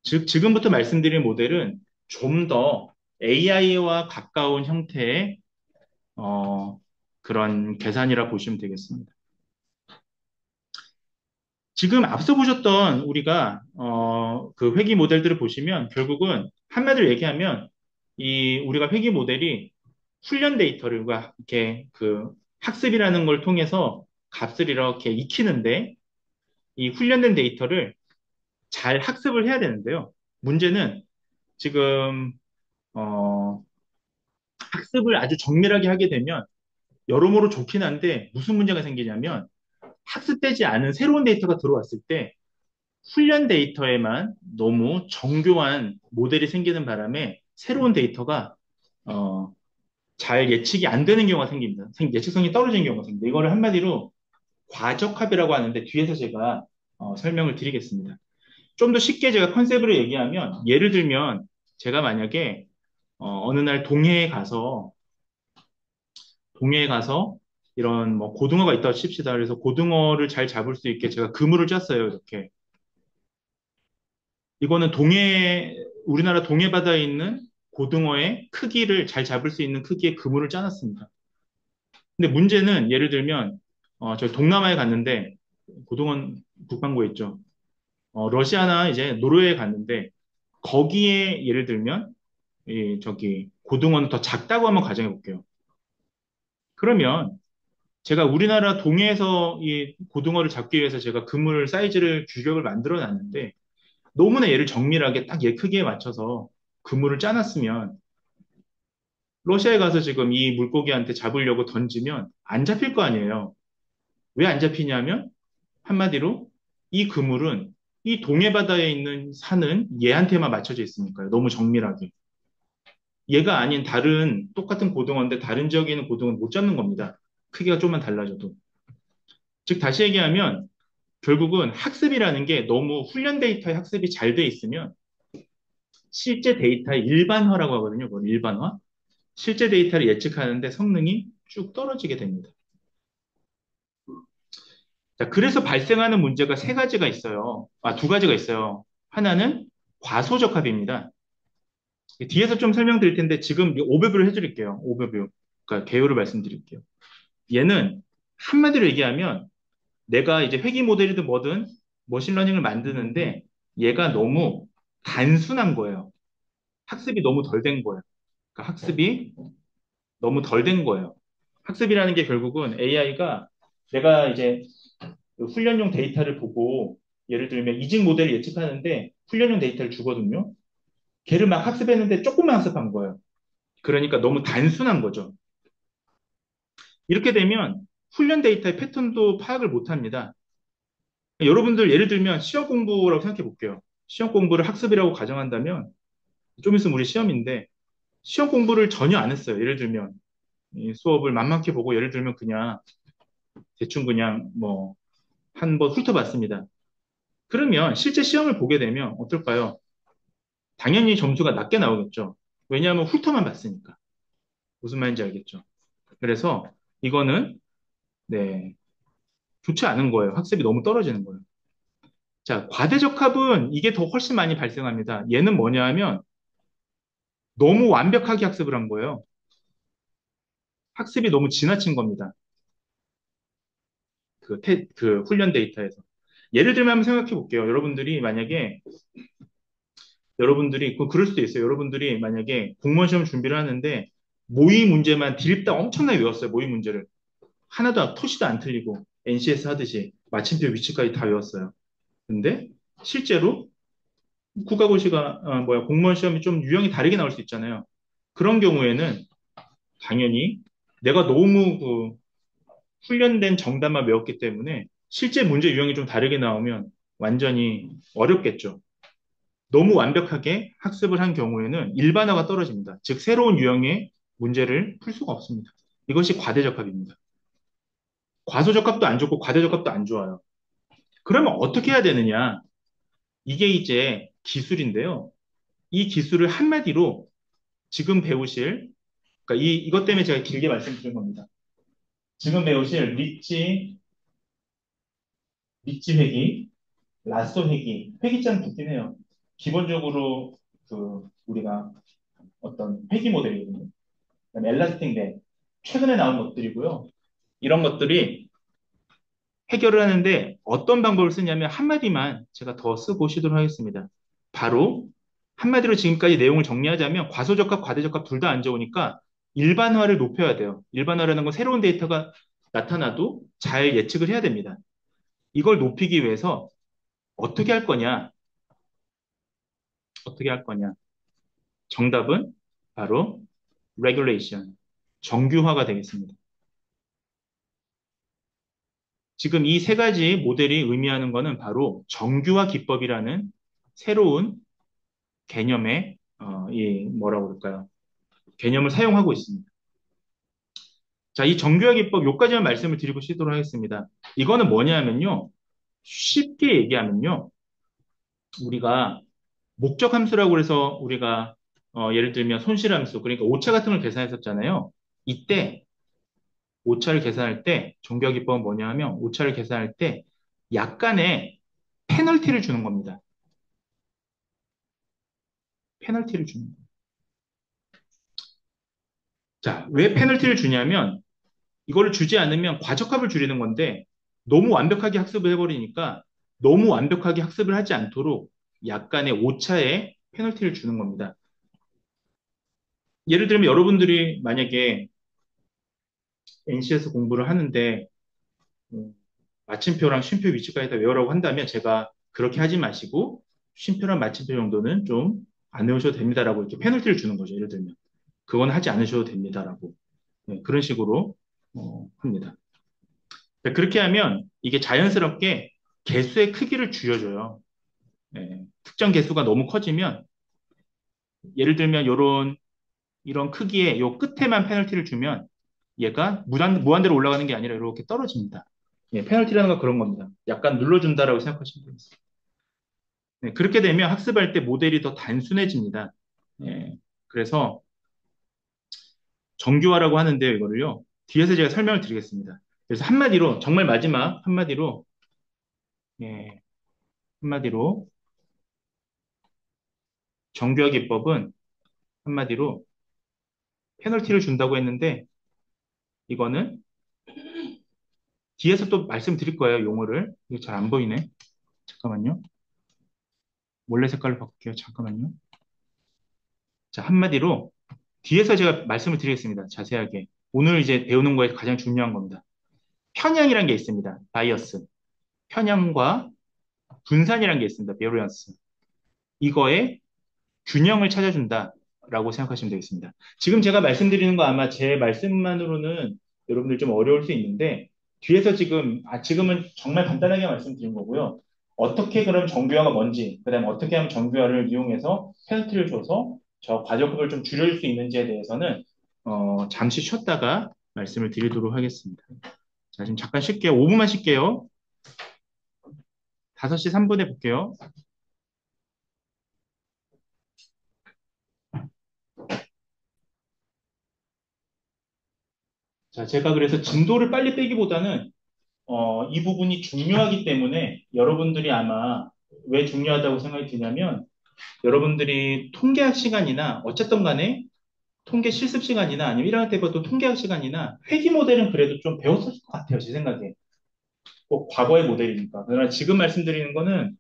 즉, 지금부터 말씀드린 모델은 좀 더 AI와 가까운 형태의 그런 계산이라 보시면 되겠습니다. 지금 앞서 보셨던 우리가 그 회귀 모델들을 보시면 결국은 한마디로 얘기하면 이 우리가 회귀 모델이 훈련 데이터를 이렇게 그 학습이라는 걸 통해서 값을 이렇게 익히는데 이 훈련된 데이터를 잘 학습을 해야 되는데요. 문제는 지금 어, 학습을 아주 정밀하게 하게 되면 여러모로 좋긴 한데 무슨 문제가 생기냐면 학습되지 않은 새로운 데이터가 들어왔을 때 훈련 데이터에만 너무 정교한 모델이 생기는 바람에 새로운 데이터가 어, 잘 예측이 안 되는 경우가 생깁니다. 예측성이 떨어지는 경우가 생깁니다. 이거를 한마디로 과적합이라고 하는데 뒤에서 제가 설명을 드리겠습니다. 좀 더 쉽게 제가 컨셉으로 얘기하면 예를 들면 제가 만약에 어느 날 동해에 가서 이런 뭐 고등어가 있다고 칩시다. 그래서 고등어를 잘 잡을 수 있게 제가 그물을 짰어요. 이렇게. 이거는 우리나라 동해 바다에 있는 고등어의 크기를 잘 잡을 수 있는 크기의 그물을 짜놨습니다. 근데 문제는 예를 들면 저 동남아에 갔는데 고등어 북반구에 있죠. 러시아나 이제 노르웨이에 갔는데 거기에 예를 들면 저기 고등어는 더 작다고 한번 가정해 볼게요. 그러면 제가 우리나라 동해에서 이 고등어를 잡기 위해서 제가 그물 사이즈를 규격을 만들어 놨는데 너무나 얘를 정밀하게 딱 얘 크기에 맞춰서 그물을 짜놨으면 러시아에 가서 지금 이 물고기한테 잡으려고 던지면 안 잡힐 거 아니에요. 왜 안 잡히냐면 한마디로 이 그물은 이 동해 바다에 있는 사는 얘한테만 맞춰져 있으니까요. 너무 정밀하게. 얘가 아닌 다른 똑같은 고등어인데 다른 지역에 있는 고등어는 못 잡는 겁니다. 크기가 좀만 달라져도. 즉 다시 얘기하면 결국은 학습이라는 게 너무 훈련 데이터의 학습이 잘 돼 있으면 실제 데이터의 일반화라고 하거든요. 그걸 일반화. 실제 데이터를 예측하는데 성능이 쭉 떨어지게 됩니다. 자, 그래서 발생하는 문제가 세 가지가 있어요. 두 가지가 있어요. 하나는 과소적합입니다. 뒤에서 좀 설명드릴 텐데 지금 오버뷰를 해드릴게요. 오버뷰. 그러니까 개요를 말씀드릴게요. 얘는 한마디로 얘기하면 내가 이제 회귀 모델이든 뭐든 머신러닝을 만드는데 얘가 너무 단순한 거예요. 학습이 너무 덜 된 거예요. 그러니까 학습이 너무 덜 된 거예요. 학습이라는 게 결국은 AI가 내가 이제 그 훈련용 데이터를 보고 예를 들면 이직 모델을 예측하는데 훈련용 데이터를 주거든요. 걔를 막 학습했는데 조금만 학습한 거예요. 그러니까 너무 단순한 거죠. 이렇게 되면 훈련 데이터의 패턴도 파악을 못 합니다. 여러분들 예를 들면 시험 공부라고 생각해 볼게요. 시험 공부를 학습이라고 가정한다면 좀 있으면 우리 시험인데 시험 공부를 전혀 안 했어요. 예를 들면 이 수업을 만만히 보고 예를 들면 그냥 대충 그냥 뭐 한번 훑어봤습니다. 그러면 실제 시험을 보게 되면 어떨까요? 당연히 점수가 낮게 나오겠죠. 왜냐하면 훑어만 봤으니까. 무슨 말인지 알겠죠? 그래서 이거는 네, 좋지 않은 거예요. 학습이 너무 떨어지는 거예요. 자, 과대적합은 이게 더 훨씬 많이 발생합니다. 얘는 뭐냐 하면 너무 완벽하게 학습을 한 거예요. 학습이 너무 지나친 겁니다. 그 훈련 데이터에서. 예를 들면 한번 생각해 볼게요. 여러분들이 그럴 수도 있어요. 여러분들이 만약에 공무원 시험 준비를 하는데 모의 문제만 드립다 엄청나게 외웠어요. 모의 문제를. 하나도 토시도 안 틀리고 NCS 하듯이 마침표 위치까지 다 외웠어요. 근데 실제로 국가고시가 공무원 시험이 좀 유형이 다르게 나올 수 있잖아요. 그런 경우에는 당연히 내가 너무 그 훈련된 정답만 외웠기 때문에 실제 문제 유형이 좀 다르게 나오면 완전히 어렵겠죠. 너무 완벽하게 학습을 한 경우에는 일반화가 떨어집니다. 즉, 새로운 유형의 문제를 풀 수가 없습니다. 이것이 과대적합입니다. 과소적합도 안 좋고 과대적합도 안 좋아요. 그러면 어떻게 해야 되느냐? 이게 이제 기술인데요. 이 기술을 한마디로 지금 배우실, 그러니까 이것 때문에 제가 길게 말씀드린 겁니다. 지금 배우실 리치 회귀, 라쏘 회귀, 회귀자는 붙긴 해요. 기본적으로 우리가 어떤 회귀 모델이거든요. 그다음에 엘라스틱 밴, 최근에 나온 것들이고요. 이런 것들이 해결을 하는데 어떤 방법을 쓰냐면 한마디만 제가 더 쓰고시도록 하겠습니다. 바로 한마디로 지금까지 내용을 정리하자면 과소적합, 과대적합 둘 다 안 좋으니까 일반화를 높여야 돼요. 일반화라는 건 새로운 데이터가 나타나도 잘 예측을 해야 됩니다. 이걸 높이기 위해서 어떻게 할 거냐? 어떻게 할 거냐? 정답은 바로 regulation, 정규화가 되겠습니다. 지금 이 세 가지 모델이 의미하는 것은 바로 정규화 기법이라는 새로운 개념의 이 뭐라고 그럴까요? 개념을 사용하고 있습니다. 자, 이 정규화 기법 요까지만 말씀을 드리고 시도록 하겠습니다. 이거는 뭐냐면요. 쉽게 얘기하면요. 우리가 목적 함수라고 해서 우리가 예를 들면 손실함수 그러니까 오차 같은 걸 계산했었잖아요. 이때 오차를 계산할 때 정규화 기법은 뭐냐 하면 오차를 계산할 때 약간의 페널티를 주는 겁니다. 페널티를 주는 거예요. 자, 왜 페널티를 주냐면 이거를 주지 않으면 과적합을 줄이는 건데 너무 완벽하게 학습을 해버리니까 너무 완벽하게 학습을 하지 않도록 약간의 오차에 페널티를 주는 겁니다. 예를 들면 여러분들이 만약에 NC에서 공부를 하는데 음, 마침표랑 쉼표 위치까지 다 외우라고 한다면 제가 그렇게 하지 마시고 쉼표랑 마침표 정도는 좀 안 외우셔도 됩니다라고 이렇게 페널티를 주는 거죠. 예를 들면 그건 하지 않으셔도 됩니다라고 네, 그런 식으로 합니다. 네, 그렇게 하면 이게 자연스럽게 개수의 크기를 줄여줘요. 네, 특정 개수가 너무 커지면 예를 들면 이런 크기의 요 끝에만 페널티를 주면 얘가 무한대로 올라가는 게 아니라 이렇게 떨어집니다. 예, 페널티라는 건 그런 겁니다. 약간 눌러준다라고 생각하시면 되겠습니다. 네, 그렇게 되면 학습할 때 모델이 더 단순해집니다. 예, 그래서 정규화라고 하는데요, 이거를요. 뒤에서 제가 설명을 드리겠습니다. 그래서 한마디로 정말 마지막 한마디로 예, 한마디로 정규화 기법은 한마디로 페널티를 준다고 했는데 이거는 뒤에서 또 말씀드릴 거예요, 용어를. 이거 잘 안 보이네. 잠깐만요. 원래 색깔로 바꿀게요. 잠깐만요. 자, 한마디로 뒤에서 제가 말씀을 드리겠습니다. 자세하게. 오늘 이제 배우는 거에 가장 중요한 겁니다. 편향이라는 게 있습니다. 바이어스. 편향과 분산이라는 게 있습니다. 베리언스. 이거에 균형을 찾아준다라고 생각하시면 되겠습니다. 지금 제가 말씀드리는 거 아마 제 말씀만으로는 여러분들 좀 어려울 수 있는데 뒤에서 지금은 정말 간단하게 말씀드린 거고요. 어떻게 그럼 정규화가 뭔지, 그다음에 어떻게 하면 정규화를 이용해서 페널티를 줘서 저 과적급을 좀 줄여줄 수 있는지에 대해서는 잠시 쉬었다가 말씀을 드리도록 하겠습니다. 자, 지금 잠깐 쉴게요. 5분만 쉴게요. 5시 3분에 볼게요. 자, 제가 그래서 진도를 빨리 빼기보다는 이 부분이 중요하기 때문에 여러분들이 아마 왜 중요하다고 생각이 드냐면 여러분들이 통계학 시간이나 어쨌든 간에 통계 실습 시간이나 아니면 1학년 때부터 통계학 시간이나 회귀 모델은 그래도 좀 배웠을 것 같아요. 제 생각에. 꼭 과거의 모델이니까. 그러나 지금 말씀드리는 거는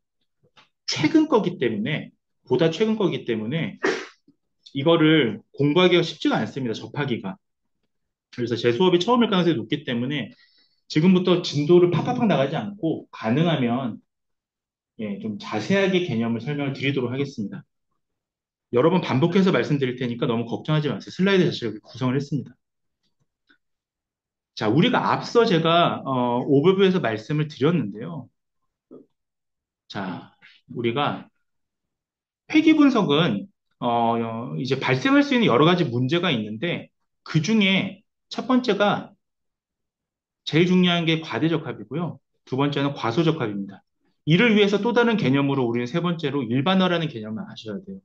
최근 거기 때문에 보다 최근 거기 때문에 이거를 공부하기가 쉽지가 않습니다. 접하기가. 그래서 제 수업이 처음일 가능성이 높기 때문에 지금부터 진도를 팍팍팍 나가지 않고 가능하면 예, 좀 자세하게 개념을 설명을 드리도록 하겠습니다. 여러 번 반복해서 말씀드릴 테니까 너무 걱정하지 마세요. 슬라이드 자체를 구성을 했습니다. 자, 우리가 앞서 제가 오버뷰에서 말씀을 드렸는데요. 자, 우리가 회귀 분석은 이제 발생할 수 있는 여러 가지 문제가 있는데 그 중에 첫 번째가 제일 중요한 게 과대적합이고요. 두 번째는 과소적합입니다. 이를 위해서 또 다른 개념으로 우리는 세 번째로 일반화라는 개념을 아셔야 돼요.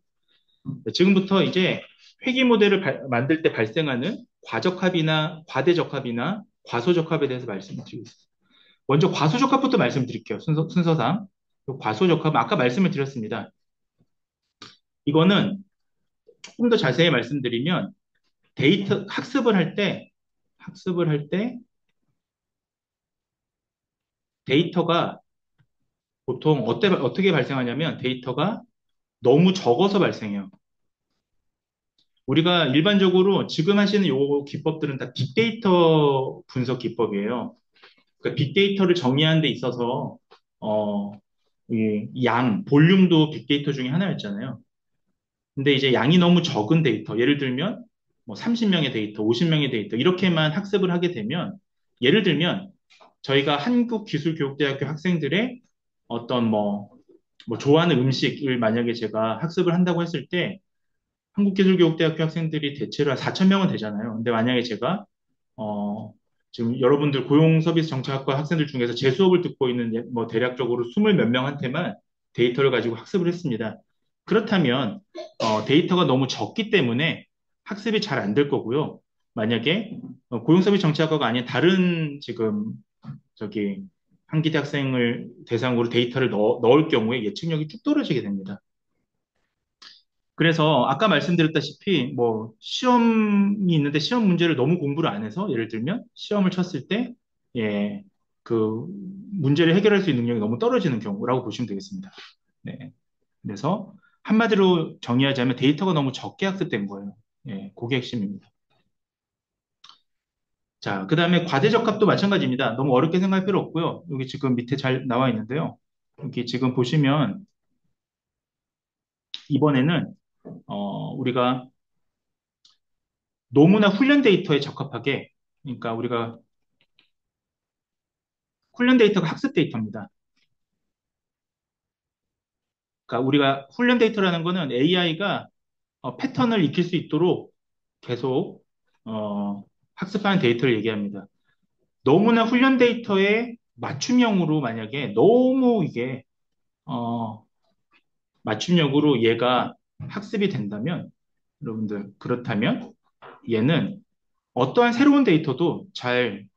지금부터 이제 회귀 모델을 만들 때 발생하는 과적합이나 과대적합이나 과소적합에 대해서 말씀을 드리겠습니다. 먼저 과소적합부터 말씀드릴게요. 순서상. 과소적합, 아까 말씀을 드렸습니다. 이거는 조금 더 자세히 말씀드리면 데이터 학습을 할 때 데이터가 보통 어떻게 발생하냐면 데이터가 너무 적어서 발생해요. 우리가 일반적으로 지금 하시는 요 기법들은 다 빅데이터 분석 기법이에요. 그러니까 빅데이터를 정의하는 데 있어서 어, 볼륨도 빅데이터 중에 하나였잖아요. 근데 이제 양이 너무 적은 데이터, 예를 들면 뭐 30명의 데이터, 50명의 데이터 이렇게만 학습을 하게 되면 예를 들면 저희가 한국기술교육대학교 학생들의 어떤 뭐 좋아하는 음식을 만약에 제가 학습을 한다고 했을 때 한국기술교육대학교 학생들이 대체로 한 4천 명은 되잖아요. 근데 만약에 제가 어, 지금 여러분들 고용서비스 정책학과 학생들 중에서 제 수업을 듣고 있는 뭐 대략적으로 20 몇 명한테만 데이터를 가지고 학습을 했습니다. 그렇다면 데이터가 너무 적기 때문에 학습이 잘 안 될 거고요. 만약에 고용서비스 정책학과가 아닌 다른 지금 저기 한기대 학생을 대상으로 데이터를 넣을 경우에 예측력이 쭉 떨어지게 됩니다. 그래서 아까 말씀드렸다시피 뭐 시험이 있는데 시험 문제를 너무 공부를 안 해서 예를 들면 시험을 쳤을 때 예, 그 문제를 해결할 수 있는 능력이 너무 떨어지는 경우라고 보시면 되겠습니다. 네. 그래서 한마디로 정의하자면 데이터가 너무 적게 학습된 거예요. 예, 그게 핵심입니다. 자, 그 다음에 과대적합도 마찬가지입니다. 너무 어렵게 생각할 필요 없고요. 여기 지금 밑에 잘 나와 있는데요. 여기 지금 보시면 이번에는 우리가 너무나 훈련 데이터에 적합하게 그러니까 우리가 훈련 데이터가 학습 데이터입니다. 그러니까 우리가 훈련 데이터라는 거는 AI가 패턴을 익힐 수 있도록 계속 학습하는 데이터를 얘기합니다. 너무나 훈련 데이터에 맞춤형으로 만약에 너무 이게 어, 맞춤형으로 얘가 학습이 된다면 여러분들 그렇다면 얘는 어떠한 새로운 데이터도 잘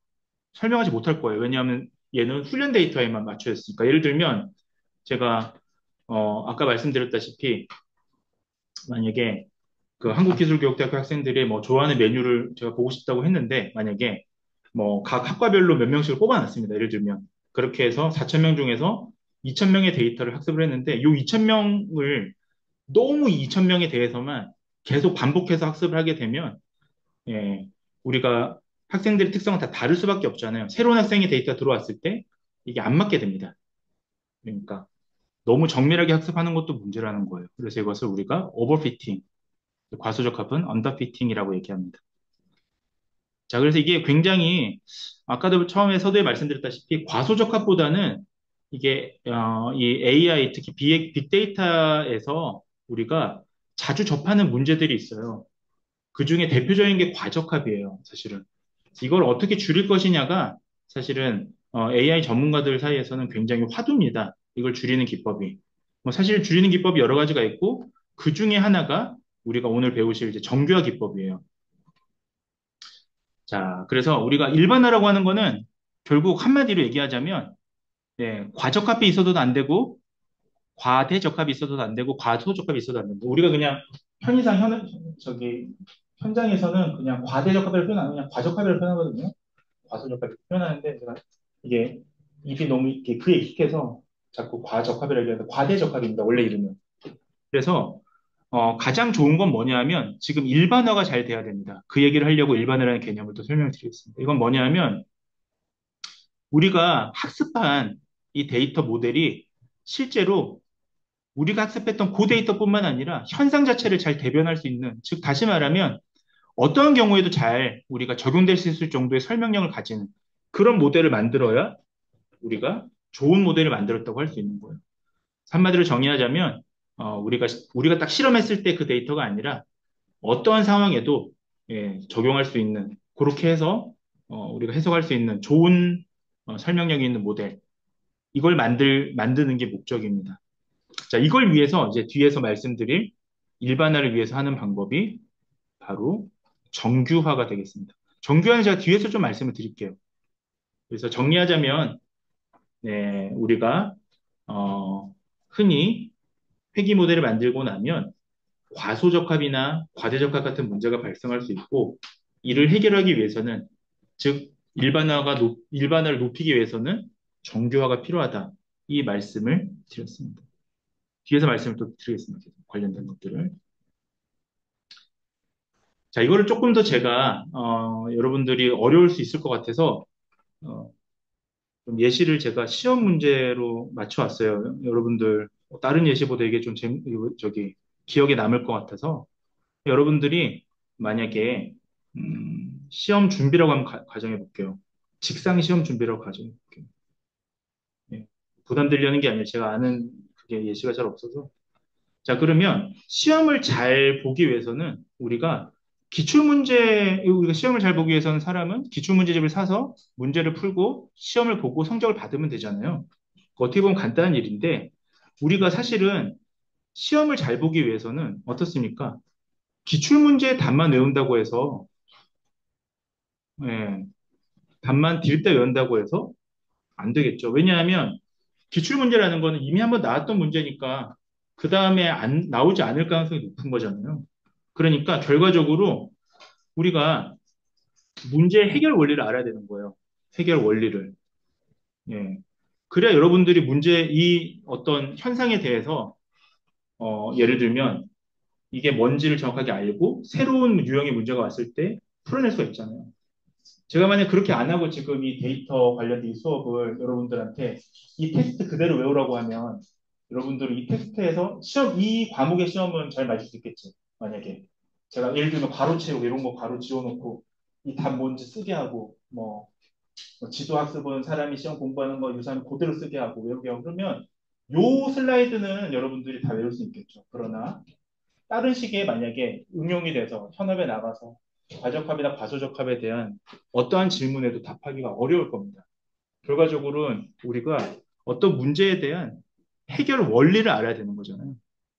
설명하지 못할 거예요. 왜냐하면 얘는 훈련 데이터에만 맞춰 있으니까. 예를 들면 제가 아까 말씀드렸다시피 만약에 그 한국기술교육대학교 학생들이 뭐 좋아하는 메뉴를 제가 보고 싶다고 했는데 만약에 뭐 각 학과별로 몇 명씩을 뽑아놨습니다. 예를 들면 그렇게 해서 4천 명 중에서 2천 명의 데이터를 학습을 했는데 이 2천 명을 너무 2천 명에 대해서만 계속 반복해서 학습을 하게 되면 예, 우리가 학생들의 특성은 다 다를 수밖에 없잖아요. 새로운 학생의 데이터 들어왔을 때 이게 안 맞게 됩니다. 그러니까 너무 정밀하게 학습하는 것도 문제라는 거예요. 그래서 이것을 우리가 오버피팅, 과소적합은 언더피팅이라고 얘기합니다. 자, 그래서 이게 굉장히 아까도 처음에 서두에 말씀드렸다시피 과소적합보다는 이게 이 AI 특히 빅데이터에서 우리가 자주 접하는 문제들이 있어요. 그 중에 대표적인 게 과적합이에요, 사실은. 이걸 어떻게 줄일 것이냐가 사실은 AI 전문가들 사이에서는 굉장히 화두입니다. 이걸 줄이는 기법이. 뭐 사실 줄이는 기법이 여러 가지가 있고 그 중에 하나가 우리가 오늘 배우실 이제 정교화 기법이에요. 자, 그래서 우리가 일반화라고 하는 거는 결국 한마디로 얘기하자면 예, 과적합이 있어도 안 되고 과대적합이 있어도 안 되고 과소적합이 있어도 안 된다. 우리가 그냥 편의상 현장에서는 그냥 과대적합을 표현 안 하고 그냥 과적합을 표현하거든요. 과소적합을 표현하는데 제가 이게 입이 너무 이렇게 그에 익숙해서 자꾸 과적합이라고 해서 과대적합입니다. 원래 이름은. 그래서 가장 좋은 건 뭐냐면 지금 일반화가 잘 돼야 됩니다. 그 얘기를 하려고 일반화라는 개념을 또 설명드리겠습니다. 이건 뭐냐면 우리가 학습한 이 데이터 모델이 실제로 우리가 학습했던 그 데이터뿐만 아니라 현상 자체를 잘 대변할 수 있는, 즉 다시 말하면 어떠한 경우에도 잘 우리가 적용될 수 있을 정도의 설명력을 가진 그런 모델을 만들어야 우리가 좋은 모델을 만들었다고 할 수 있는 거예요. 한마디로 정의하자면 우리가 딱 실험했을 때 그 데이터가 아니라 어떠한 상황에도 적용할 수 있는 그렇게 해서 우리가 해석할 수 있는 좋은 설명력이 있는 모델 이걸 만드는 게 목적입니다. 자, 이걸 위해서 이제 뒤에서 말씀드릴 일반화를 위해서 하는 방법이 바로 정규화가 되겠습니다. 정규화는 제가 뒤에서 좀 말씀을 드릴게요. 그래서 정리하자면 네, 우리가 흔히 회귀 모델을 만들고 나면 과소적합이나 과대적합 같은 문제가 발생할 수 있고 이를 해결하기 위해서는 즉 일반화를 높이기 위해서는 정교화가 필요하다. 이 말씀을 드렸습니다. 뒤에서 말씀을 또 드리겠습니다. 관련된 것들을. 자, 이거를 조금 더 제가 여러분들이 어려울 수 있을 것 같아서 어, 좀 예시를 제가 시험 문제로 맞춰왔어요. 여러분들 다른 예시보다 이게 좀 저기 기억에 남을 것 같아서 여러분들이 만약에 시험 준비라고 한번 가정해 볼게요. 직상 시험 준비라고 가정해 볼게요. 예. 부담 드리려는 게 아니라 제가 아는 그게 예시가 잘 없어서. 자, 그러면 시험을 잘 보기 위해서는 우리가 시험을 잘 보기 위해서는 사람은 기출문제집을 사서 문제를 풀고 시험을 보고 성적을 받으면 되잖아요. 어떻게 보면 간단한 일인데 우리가 사실은 시험을 잘 보기 위해서는 어떻습니까? 기출문제 답만 외운다고 해서 예, 답만 딜 때 외운다고 해서 안 되겠죠. 왜냐하면 기출문제라는 거는 이미 한번 나왔던 문제니까 그 다음에 안 나오지 않을 가능성이 높은 거잖아요. 그러니까 결과적으로 우리가 문제 해결 원리를 알아야 되는 거예요. 해결 원리를. 예. 그래야 여러분들이 이 어떤 현상에 대해서 예를 들면 이게 뭔지를 정확하게 알고 새로운 유형의 문제가 왔을 때 풀어낼 수가 있잖아요. 제가 만약 그렇게 안 하고 지금 이 데이터 관련된 이 수업을 여러분들한테 이 테스트 그대로 외우라고 하면 여러분들은 이 테스트에서 이 과목의 시험은 잘 맞을 수 있겠지. 만약에 제가 예를 들면 괄호 채우고 이런 거 괄호 지워놓고 이 답 뭔지 쓰게 하고 뭐 지도학습은 사람이 시험 공부하는 거 유사한 그대로 쓰게 하고 외우게 하고 그러면 요 슬라이드는 여러분들이 다 외울 수 있겠죠. 그러나 다른 시기에 만약에 응용이 돼서 현업에 나가서 과적합이나 과소적합에 대한 어떠한 질문에도 답하기가 어려울 겁니다. 결과적으로는 우리가 어떤 문제에 대한 해결 원리를 알아야 되는 거잖아요.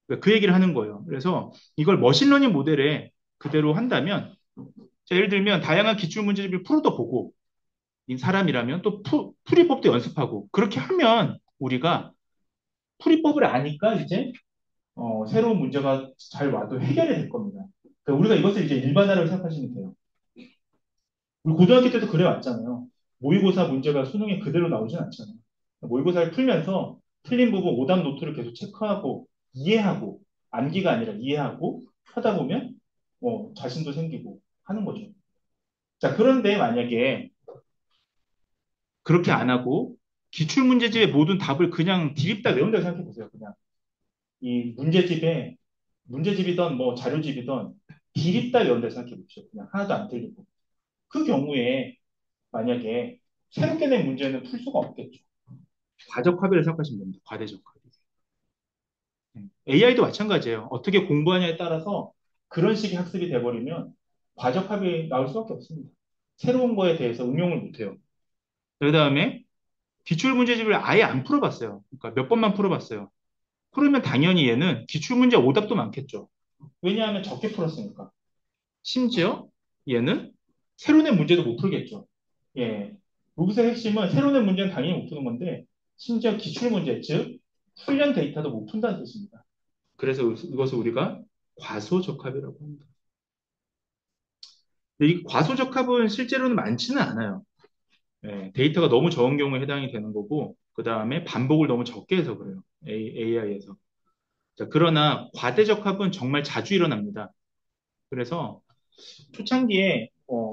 그러니까 그 얘기를 하는 거예요. 그래서 이걸 머신러닝 모델에 그대로 한다면 자, 예를 들면 다양한 기출문제집을 풀어도 보고 이 사람이라면 또 풀이법도 연습하고 그렇게 하면 우리가 풀이법을 아니까 이제 새로운 문제가 잘 와도 해결이 될 겁니다. 그러니까 우리가 이것을 이제 일반화라고 생각하시면 돼요. 우리 고등학교 때도 그래 왔잖아요. 모의고사 문제가 수능에 그대로 나오진 않잖아요. 모의고사를 풀면서 틀린 부분 오답 노트를 계속 체크하고 이해하고 암기가 아니라 이해하고 하다 보면 자신도 생기고 하는 거죠. 자, 그런데 만약에 그렇게 안 하고 기출문제집의 모든 답을 그냥 디립다 외운다고 생각해 보세요. 그냥 이 문제집이던 뭐 자료집이던 디립다 외운다고 생각해 보십시오. 그냥 하나도 안 틀리고. 그 경우에 만약에 새롭게 낸 문제는 풀 수가 없겠죠. 과적합의를 생각하시면 됩니다. 과대적합의. AI도 마찬가지예요. 어떻게 공부하냐에 따라서 그런 식의 학습이 돼버리면 과적합이 나올 수밖에 없습니다. 새로운 거에 대해서 응용을 못해요. 그 다음에 기출문제집을 아예 안 풀어봤어요. 그러니까 몇 번만 풀어봤어요. 그러면 당연히 얘는 기출문제 오답도 많겠죠. 왜냐하면 적게 풀었으니까. 심지어 얘는 새로 낸 문제도 못 풀겠죠. 예. 여기서 핵심은 새로 낸 문제는 당연히 못 푸는 건데, 심지어 기출문제, 즉, 훈련 데이터도 못 푼다는 뜻입니다. 그래서 이것을 우리가 과소적합이라고 합니다. 근데 이 과소적합은 실제로는 많지는 않아요. 예, 데이터가 너무 적은 경우에 해당이 되는 거고, 그 다음에 반복을 너무 적게 해서 그래요. AI에서. 자, 그러나 과대적합은 정말 자주 일어납니다. 그래서 초창기에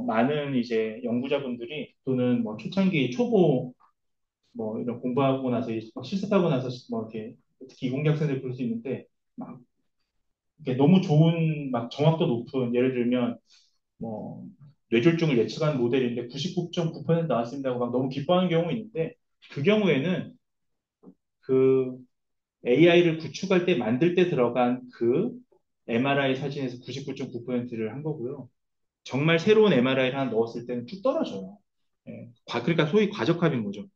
많은 이제 연구자분들이 또는 뭐 초창기 초보 뭐 이런 공부하고 나서 막 실습하고 나서 뭐 이렇게 특히 이공계 학생들 그럴 수 있는데 막 이렇게 너무 좋은 막 정확도 높은 예를 들면 뭐 뇌졸중을 예측한 모델인데 99.9% 나왔습니다 하고 막 너무 기뻐하는 경우 있는데 그 경우에는 그 AI를 구축할 때 만들 때 들어간 그 MRI 사진에서 99.9%를 한 거고요. 정말 새로운 MRI를 하나 넣었을 때는 쭉 떨어져요. 예, 그러니까 소위 과적합인 거죠.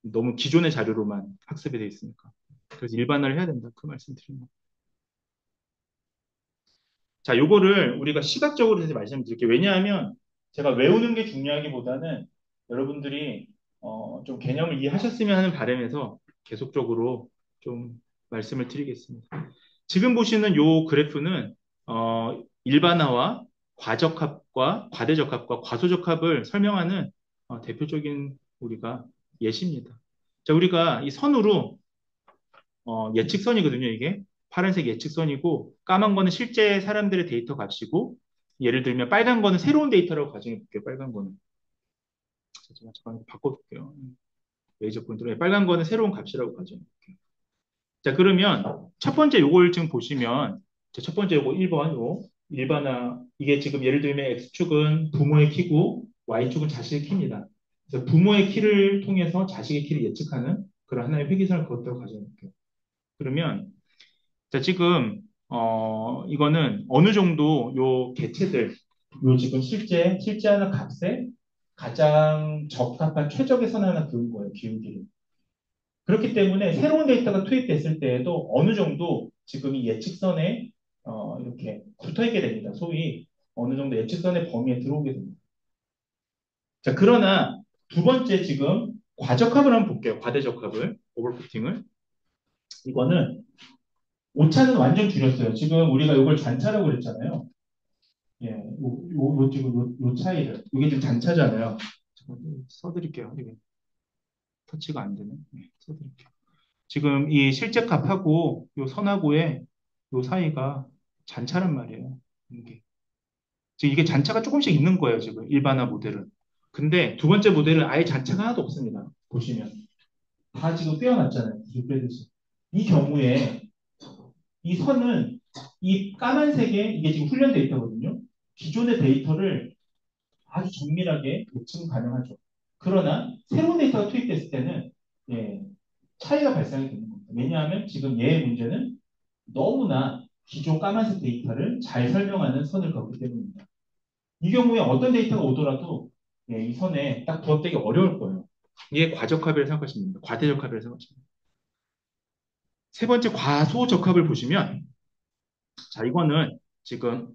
너무 기존의 자료로만 학습이 돼 있으니까. 그래서 일반화를 해야 된다. 그 말씀 드립니다. 자, 요거를 우리가 시각적으로 해서 말씀드릴게요. 왜냐하면 제가 외우는 게 중요하기보다는 여러분들이 좀 개념을 이해하셨으면 하는 바람에서 계속적으로 좀 말씀을 드리겠습니다. 지금 보시는 요 그래프는 일반화와 과적합과 과대적합과 과소적합을 설명하는 대표적인 우리가 예시입니다. 자, 우리가 이 선으로 예측선이거든요, 이게. 파란색 예측선이고, 까만 거는 실제 사람들의 데이터 값이고, 예를 들면 빨간 거는 새로운 데이터라고 가정해 볼게요, 빨간 거는. 제가 잠깐 바꿔볼게요. 레이저 포인트로. 빨간 거는 새로운 값이라고 가정해 볼게요. 자, 그러면 첫 번째 요걸 지금 보시면, 첫 번째 요거 1번, 요 일반화, 이게 지금 예를 들면 X축은 부모의 키고, Y축은 자식의 키입니다. 그래서 부모의 키를 통해서 자식의 키를 예측하는 그런 하나의 회귀선을 그었다고 가정해 볼게요. 그러면 자, 지금, 이거는 어느 정도 요 개체들, 요 지금 실제 하는 값에 가장 적합한 최적의 선 하나 그은 거예요, 기울기를. 그렇기 때문에 새로운 데이터가 투입됐을 때에도 어느 정도 지금 이 예측선에, 이렇게 붙어 있게 됩니다. 소위 어느 정도 예측선의 범위에 들어오게 됩니다. 자, 그러나 두 번째 지금 과적합을 한번 볼게요. 과대적합을, 오버피팅을. 이거는 오차는 완전 줄였어요. 지금 우리가 이걸 잔차라고 그랬잖아요. 예, 지금 요 차이를. 이게 지금 잔차잖아요. 잠깐만, 써드릴게요. 이게 터치가 안 되네. 네, 써드릴게요. 지금 이 실제 값하고 요 선하고의 요 사이가 잔차란 말이에요. 이게. 지금 이게 잔차가 조금씩 있는 거예요. 지금 일반화 모델은. 근데 두 번째 모델은 아예 잔차가 하나도 없습니다. 보시면. 다 지금 떼어놨잖아요. 구슬 빼듯이. 이 경우에 이 선은 이 까만색에 이게 지금 훈련 데이터거든요. 기존의 데이터를 아주 정밀하게 예측 가능하죠. 그러나 새로운 데이터가 투입됐을 때는 예, 차이가 발생이 되는 겁니다. 왜냐하면 지금 얘의 문제는 너무나 기존 까만색 데이터를 잘 설명하는 선을 걷기 때문입니다. 이 경우에 어떤 데이터가 오더라도 예, 이 선에 딱 부합되기 어려울 거예요. 이게 과적합이라고 생각하시면 됩니다. 과대적합이라고 생각하시면 됩니다. 세 번째 과소적합을 보시면 자 이거는 지금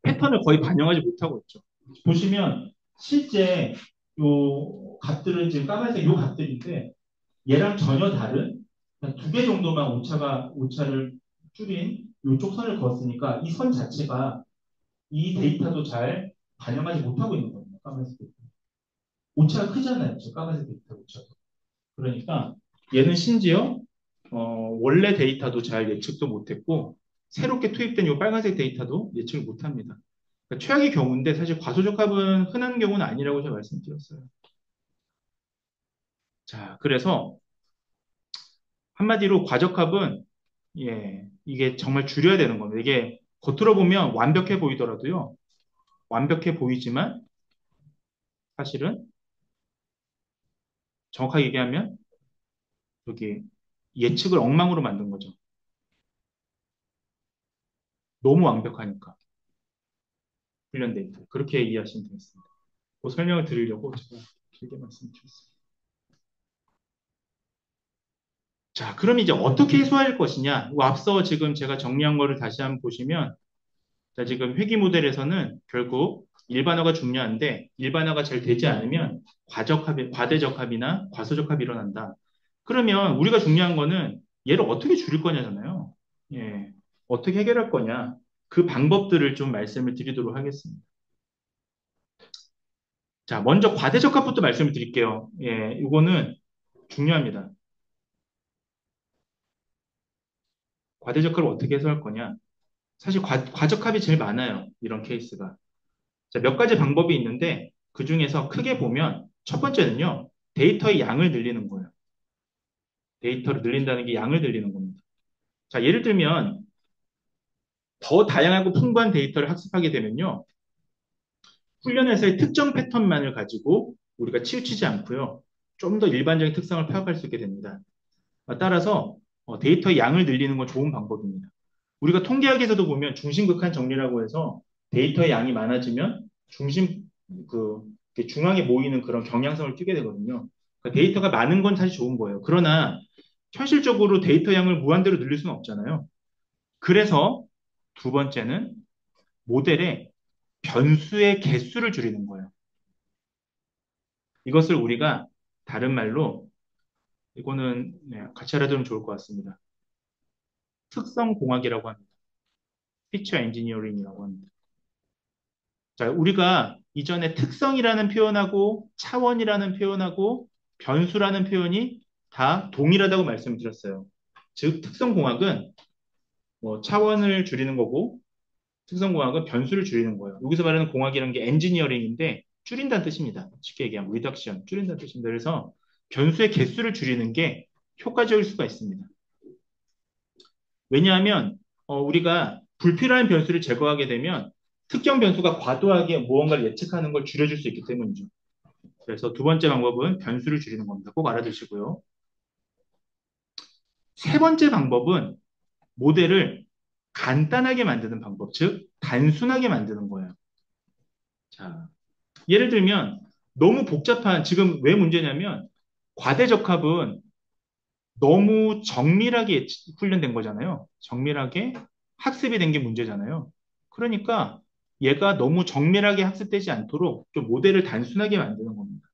패턴을 거의 반영하지 못하고 있죠. 보시면 실제 요 값들은 지금 까만색 요 값들인데 얘랑 전혀 다른 두 개 정도만 오차를 줄인 요쪽 선을 그었으니까 이 선 자체가 이 데이터도 잘 반영하지 못하고 있는 겁니다. 까만색 데이터. 오차가 크잖아요. 저 까만색 데이터 오차가. 그러니까 얘는 심지어 원래 데이터도 잘 예측도 못했고 새롭게 투입된 이 빨간색 데이터도 예측을 못합니다. 그러니까 최악의 경우인데 사실 과소적합은 흔한 경우는 아니라고 제가 말씀드렸어요. 자, 그래서 한마디로 과적합은 예, 이게 정말 줄여야 되는 겁니다. 이게 겉으로 보면 완벽해 보이더라도요. 완벽해 보이지만 사실은 정확하게 얘기하면 여기 예측을 엉망으로 만든 거죠. 너무 완벽하니까 훈련 데이터. 그렇게 이해하시면 되겠습니다. 그 설명을 드리려고 제가 길게 말씀드렸습니다. 자, 그럼 이제 어떻게 해소할 것이냐? 앞서 지금 제가 정리한 거를 다시 한번 보시면, 자, 지금 회귀 모델에서는 결국 일반화가 중요한데, 일반화가 잘 되지 않으면 과대적합이나 과소적합이 일어난다. 그러면 우리가 중요한 거는 얘를 어떻게 줄일 거냐잖아요. 예. 어떻게 해결할 거냐? 그 방법들을 좀 말씀을 드리도록 하겠습니다. 자, 먼저 과대적합부터 말씀을 드릴게요. 예, 이거는 중요합니다. 과대적합을 어떻게 해소할 거냐? 사실 과적합이 제일 많아요. 이런 케이스가. 자, 몇 가지 방법이 있는데 그 중에서 크게 보면 첫 번째는요. 데이터의 양을 늘리는 거예요. 데이터를 늘린다는 게 양을 늘리는 겁니다. 자, 예를 들면 더 다양하고 풍부한 데이터를 학습하게 되면요. 훈련에서의 특정 패턴만을 가지고 우리가 치우치지 않고요. 좀 더 일반적인 특성을 파악할 수 있게 됩니다. 따라서 데이터의 양을 늘리는 건 좋은 방법입니다. 우리가 통계학에서도 보면 중심극한 정리라고 해서 데이터의 양이 많아지면 그 중앙에 모이는 그런 경향성을 띠게 되거든요. 그러니까 데이터가 많은 건 사실 좋은 거예요. 그러나 현실적으로 데이터 양을 무한대로 늘릴 수는 없잖아요. 그래서 두 번째는 모델의 변수의 개수를 줄이는 거예요. 이것을 우리가 다른 말로 이거는 같이 알아두면 좋을 것 같습니다. 특성공학이라고 합니다. 피처 엔지니어링이라고 합니다. 자, 우리가 이전에 특성이라는 표현하고 차원이라는 표현하고 변수라는 표현이 다 동일하다고 말씀드렸어요. 즉, 특성공학은 뭐 차원을 줄이는 거고 특성공학은 변수를 줄이는 거예요. 여기서 말하는 공학이라는 게 엔지니어링인데 줄인다는 뜻입니다. 쉽게 얘기하면 리덕션, 줄인다는 뜻입니다. 그래서 변수의 개수를 줄이는 게 효과적일 수가 있습니다. 왜냐하면 우리가 불필요한 변수를 제거하게 되면 특정 변수가 과도하게 무언가를 예측하는 걸 줄여줄 수 있기 때문이죠. 그래서 두 번째 방법은 변수를 줄이는 겁니다. 꼭 알아두시고요. 세 번째 방법은 모델을 간단하게 만드는 방법, 즉 단순하게 만드는 거예요. 자, 예를 들면 너무 복잡한 지금 왜 문제냐면 과대적합은 너무 정밀하게 훈련된 거잖아요. 정밀하게 학습이 된 게 문제잖아요. 그러니까 얘가 너무 정밀하게 학습되지 않도록 좀 모델을 단순하게 만드는 겁니다.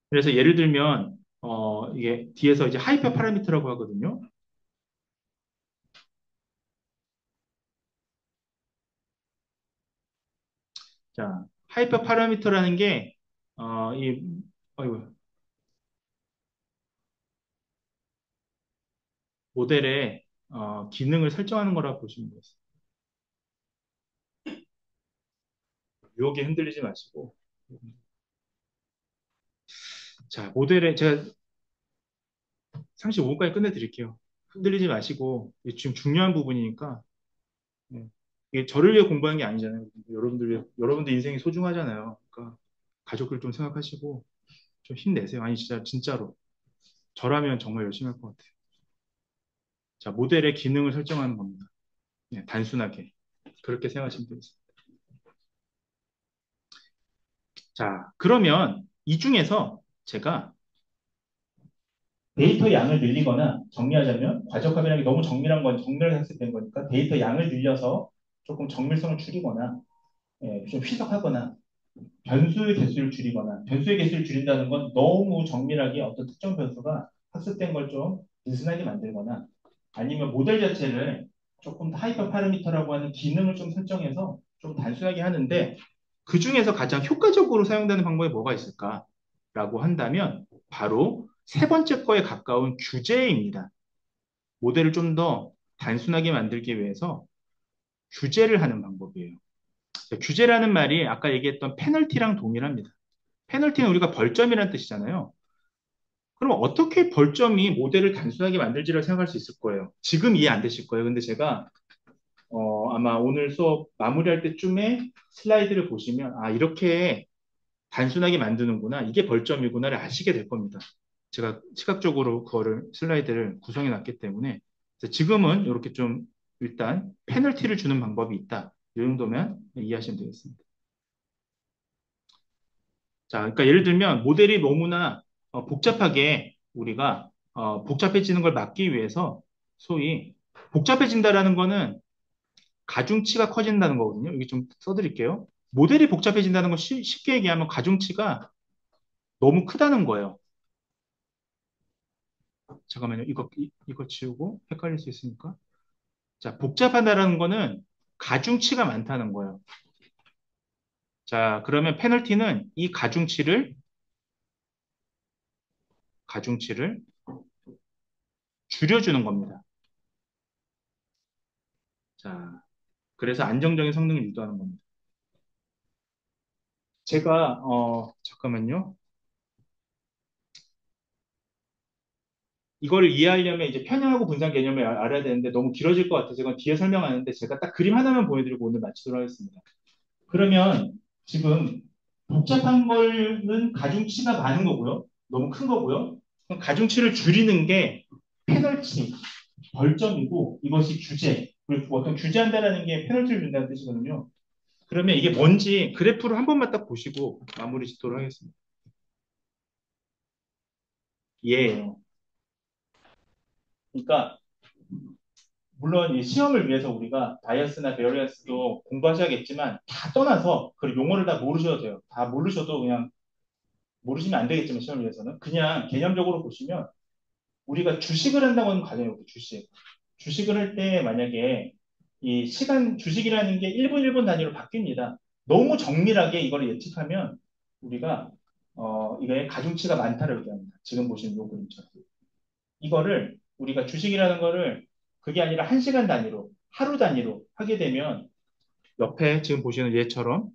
그래서 예를 들면 이게 뒤에서 이제 하이퍼 파라미터라고 하거든요. 자, 하이퍼 파라미터라는 게 이 어이구, 모델의 기능을 설정하는 거라고 보시면 되겠습니다. 유혹에 흔들리지 마시고. 자, 모델에 제가 35분까지 끝내드릴게요. 흔들리지 마시고 이게 지금 중요한 부분이니까 예. 이게 저를 위해 공부하는 게 아니잖아요. 여러분들 인생이 소중하잖아요. 그러니까 가족들 좀 생각하시고 좀 힘내세요. 아니 진짜로 저라면 정말 열심히 할 것 같아요. 자, 모델의 기능을 설정하는 겁니다. 예, 단순하게 그렇게 생각하시면 되겠습니다. 자, 그러면 이 중에서 제가 데이터 양을 늘리거나 정리하자면 과적합이라는 게 너무 정밀한 건 정밀하게 학습된 거니까 데이터 양을 늘려서 조금 정밀성을 줄이거나 좀 희석하거나 변수의 개수를 줄이거나 변수의 개수를 줄인다는 건 너무 정밀하게 어떤 특정 변수가 학습된 걸 좀 느슨하게 만들거나 아니면 모델 자체를 조금 더 하이퍼 파라미터라고 하는 기능을 좀 설정해서 좀 단순하게 하는데 그 중에서 가장 효과적으로 사용되는 방법이 뭐가 있을까라고 한다면 바로 세 번째 거에 가까운 규제입니다. 모델을 좀 더 단순하게 만들기 위해서 규제를 하는 방법이에요. 규제라는 말이 아까 얘기했던 페널티랑 동일합니다. 페널티는 우리가 벌점이라는 뜻이잖아요. 그럼 어떻게 벌점이 모델을 단순하게 만들지를 생각할 수 있을 거예요. 지금 이해 안 되실 거예요. 근데 제가 아마 오늘 수업 마무리할 때쯤에 슬라이드를 보시면 아 이렇게 단순하게 만드는구나. 이게 벌점이구나를 아시게 될 겁니다. 제가 시각적으로 그거를 슬라이드를 구성해 놨기 때문에 그래서 지금은 이렇게 좀 일단 페널티를 주는 방법이 있다. 이 정도면 이해하시면 되겠습니다. 자, 그러니까 예를 들면 모델이 너무나 복잡하게 우리가 복잡해지는 걸 막기 위해서 소위 복잡해진다라는 거는 가중치가 커진다는 거거든요. 여기 좀 써드릴게요. 모델이 복잡해진다는 건 쉽게 얘기하면 가중치가 너무 크다는 거예요. 잠깐만요. 이거 지우고 헷갈릴 수 있으니까. 자, 복잡하다라는 거는 가중치가 많다는 거예요. 자, 그러면 페널티는 이 가중치를 줄여주는 겁니다. 자, 그래서 안정적인 성능을 유도하는 겁니다. 제가 잠깐만요. 이걸 이해하려면 이제 편향하고 분산 개념을 알아야 되는데 너무 길어질 것 같아서 이건 뒤에 설명하는데 제가 딱 그림 하나만 보여드리고 오늘 마치도록 하겠습니다. 그러면 지금 복잡한 거는 가중치가 많은 거고요. 너무 큰 거고요. 그럼 가중치를 줄이는 게 페널티, 벌점이고 이것이 규제. 그리고 어떤 규제한다라는 게 페널티를 준다는 뜻이거든요. 그러면 이게 뭔지 그래프를 한 번만 딱 보시고 마무리 짓도록 하겠습니다. 예. 그러니까 물론 이 시험을 위해서 우리가 바이어스나 베어리언스도 공부하셔야겠지만 다 떠나서 그 용어를 다 모르셔도 돼요. 다 모르셔도 그냥 모르시면 안 되겠지만 시험을 위해서는 그냥 개념적으로 보시면 우리가 주식을 한다고 하는 과정이 없고 주식. 주식을 할 때 만약에 이 시간 주식이라는 게 1분 1분 단위로 바뀝니다. 너무 정밀하게 이걸 예측하면 우리가 이게 가중치가 많다를 얘기합니다. 지금 보시는 이 그림처럼. 이거를 우리가 주식이라는 거를 그게 아니라 1시간 단위로 하루 단위로 하게 되면 옆에 지금 보시는 얘처럼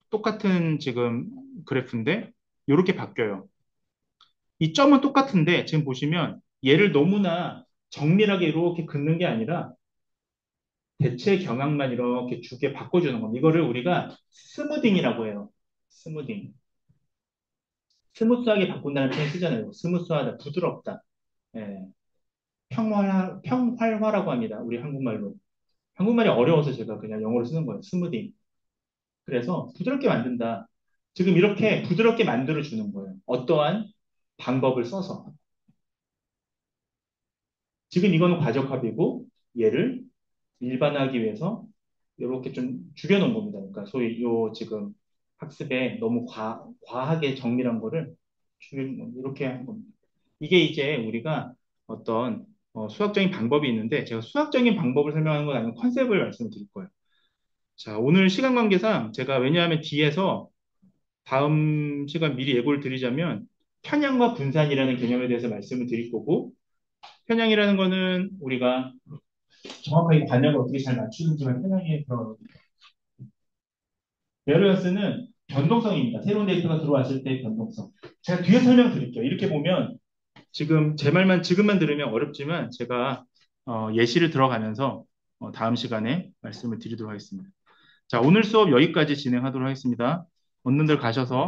똑같은 지금 그래프인데 이렇게 바뀌어요. 이 점은 똑같은데 지금 보시면 얘를 너무나 정밀하게 이렇게 긋는 게 아니라 대체 경향만 이렇게 주게 바꿔주는 겁니다. 이거를 우리가 스무딩이라고 해요. 스무딩. 스무스하게 바꾼다는 표현 쓰잖아요. 스무스하다, 부드럽다. 예. 평활화라고 합니다. 우리 한국말로. 한국말이 어려워서 제가 그냥 영어로 쓰는 거예요. 스무딩. 그래서 부드럽게 만든다. 지금 이렇게 부드럽게 만들어 주는 거예요. 어떠한 방법을 써서. 지금 이거는 과적합이고 얘를 일반화하기 위해서 이렇게 좀 죽여놓은 겁니다. 그러니까 소위 요 지금 학습에 너무 과하게 정밀한 거를 이렇게 한 겁니다. 이게 이제 우리가 어떤 수학적인 방법이 있는데 제가 수학적인 방법을 설명하는 건 아니고 컨셉을 말씀을 드릴 거예요. 자, 오늘 시간 관계상 제가 왜냐하면 뒤에서 다음 시간 미리 예고를 드리자면 편향과 분산이라는 개념에 대해서 말씀을 드릴 거고 편향이라는 거는 우리가 정확하게 관역을 어떻게 잘 맞추는지만 편향에 들어가거든요. 베어리언스는 변동성입니다. 새로운 데이터가 들어왔을 때 변동성. 제가 뒤에 설명드릴게요. 이렇게 보면 지금 제 말만 지금만 들으면 어렵지만 제가 예시를 들어가면서 다음 시간에 말씀을 드리도록 하겠습니다. 자, 오늘 수업 여기까지 진행하도록 하겠습니다. 언론들 가셔서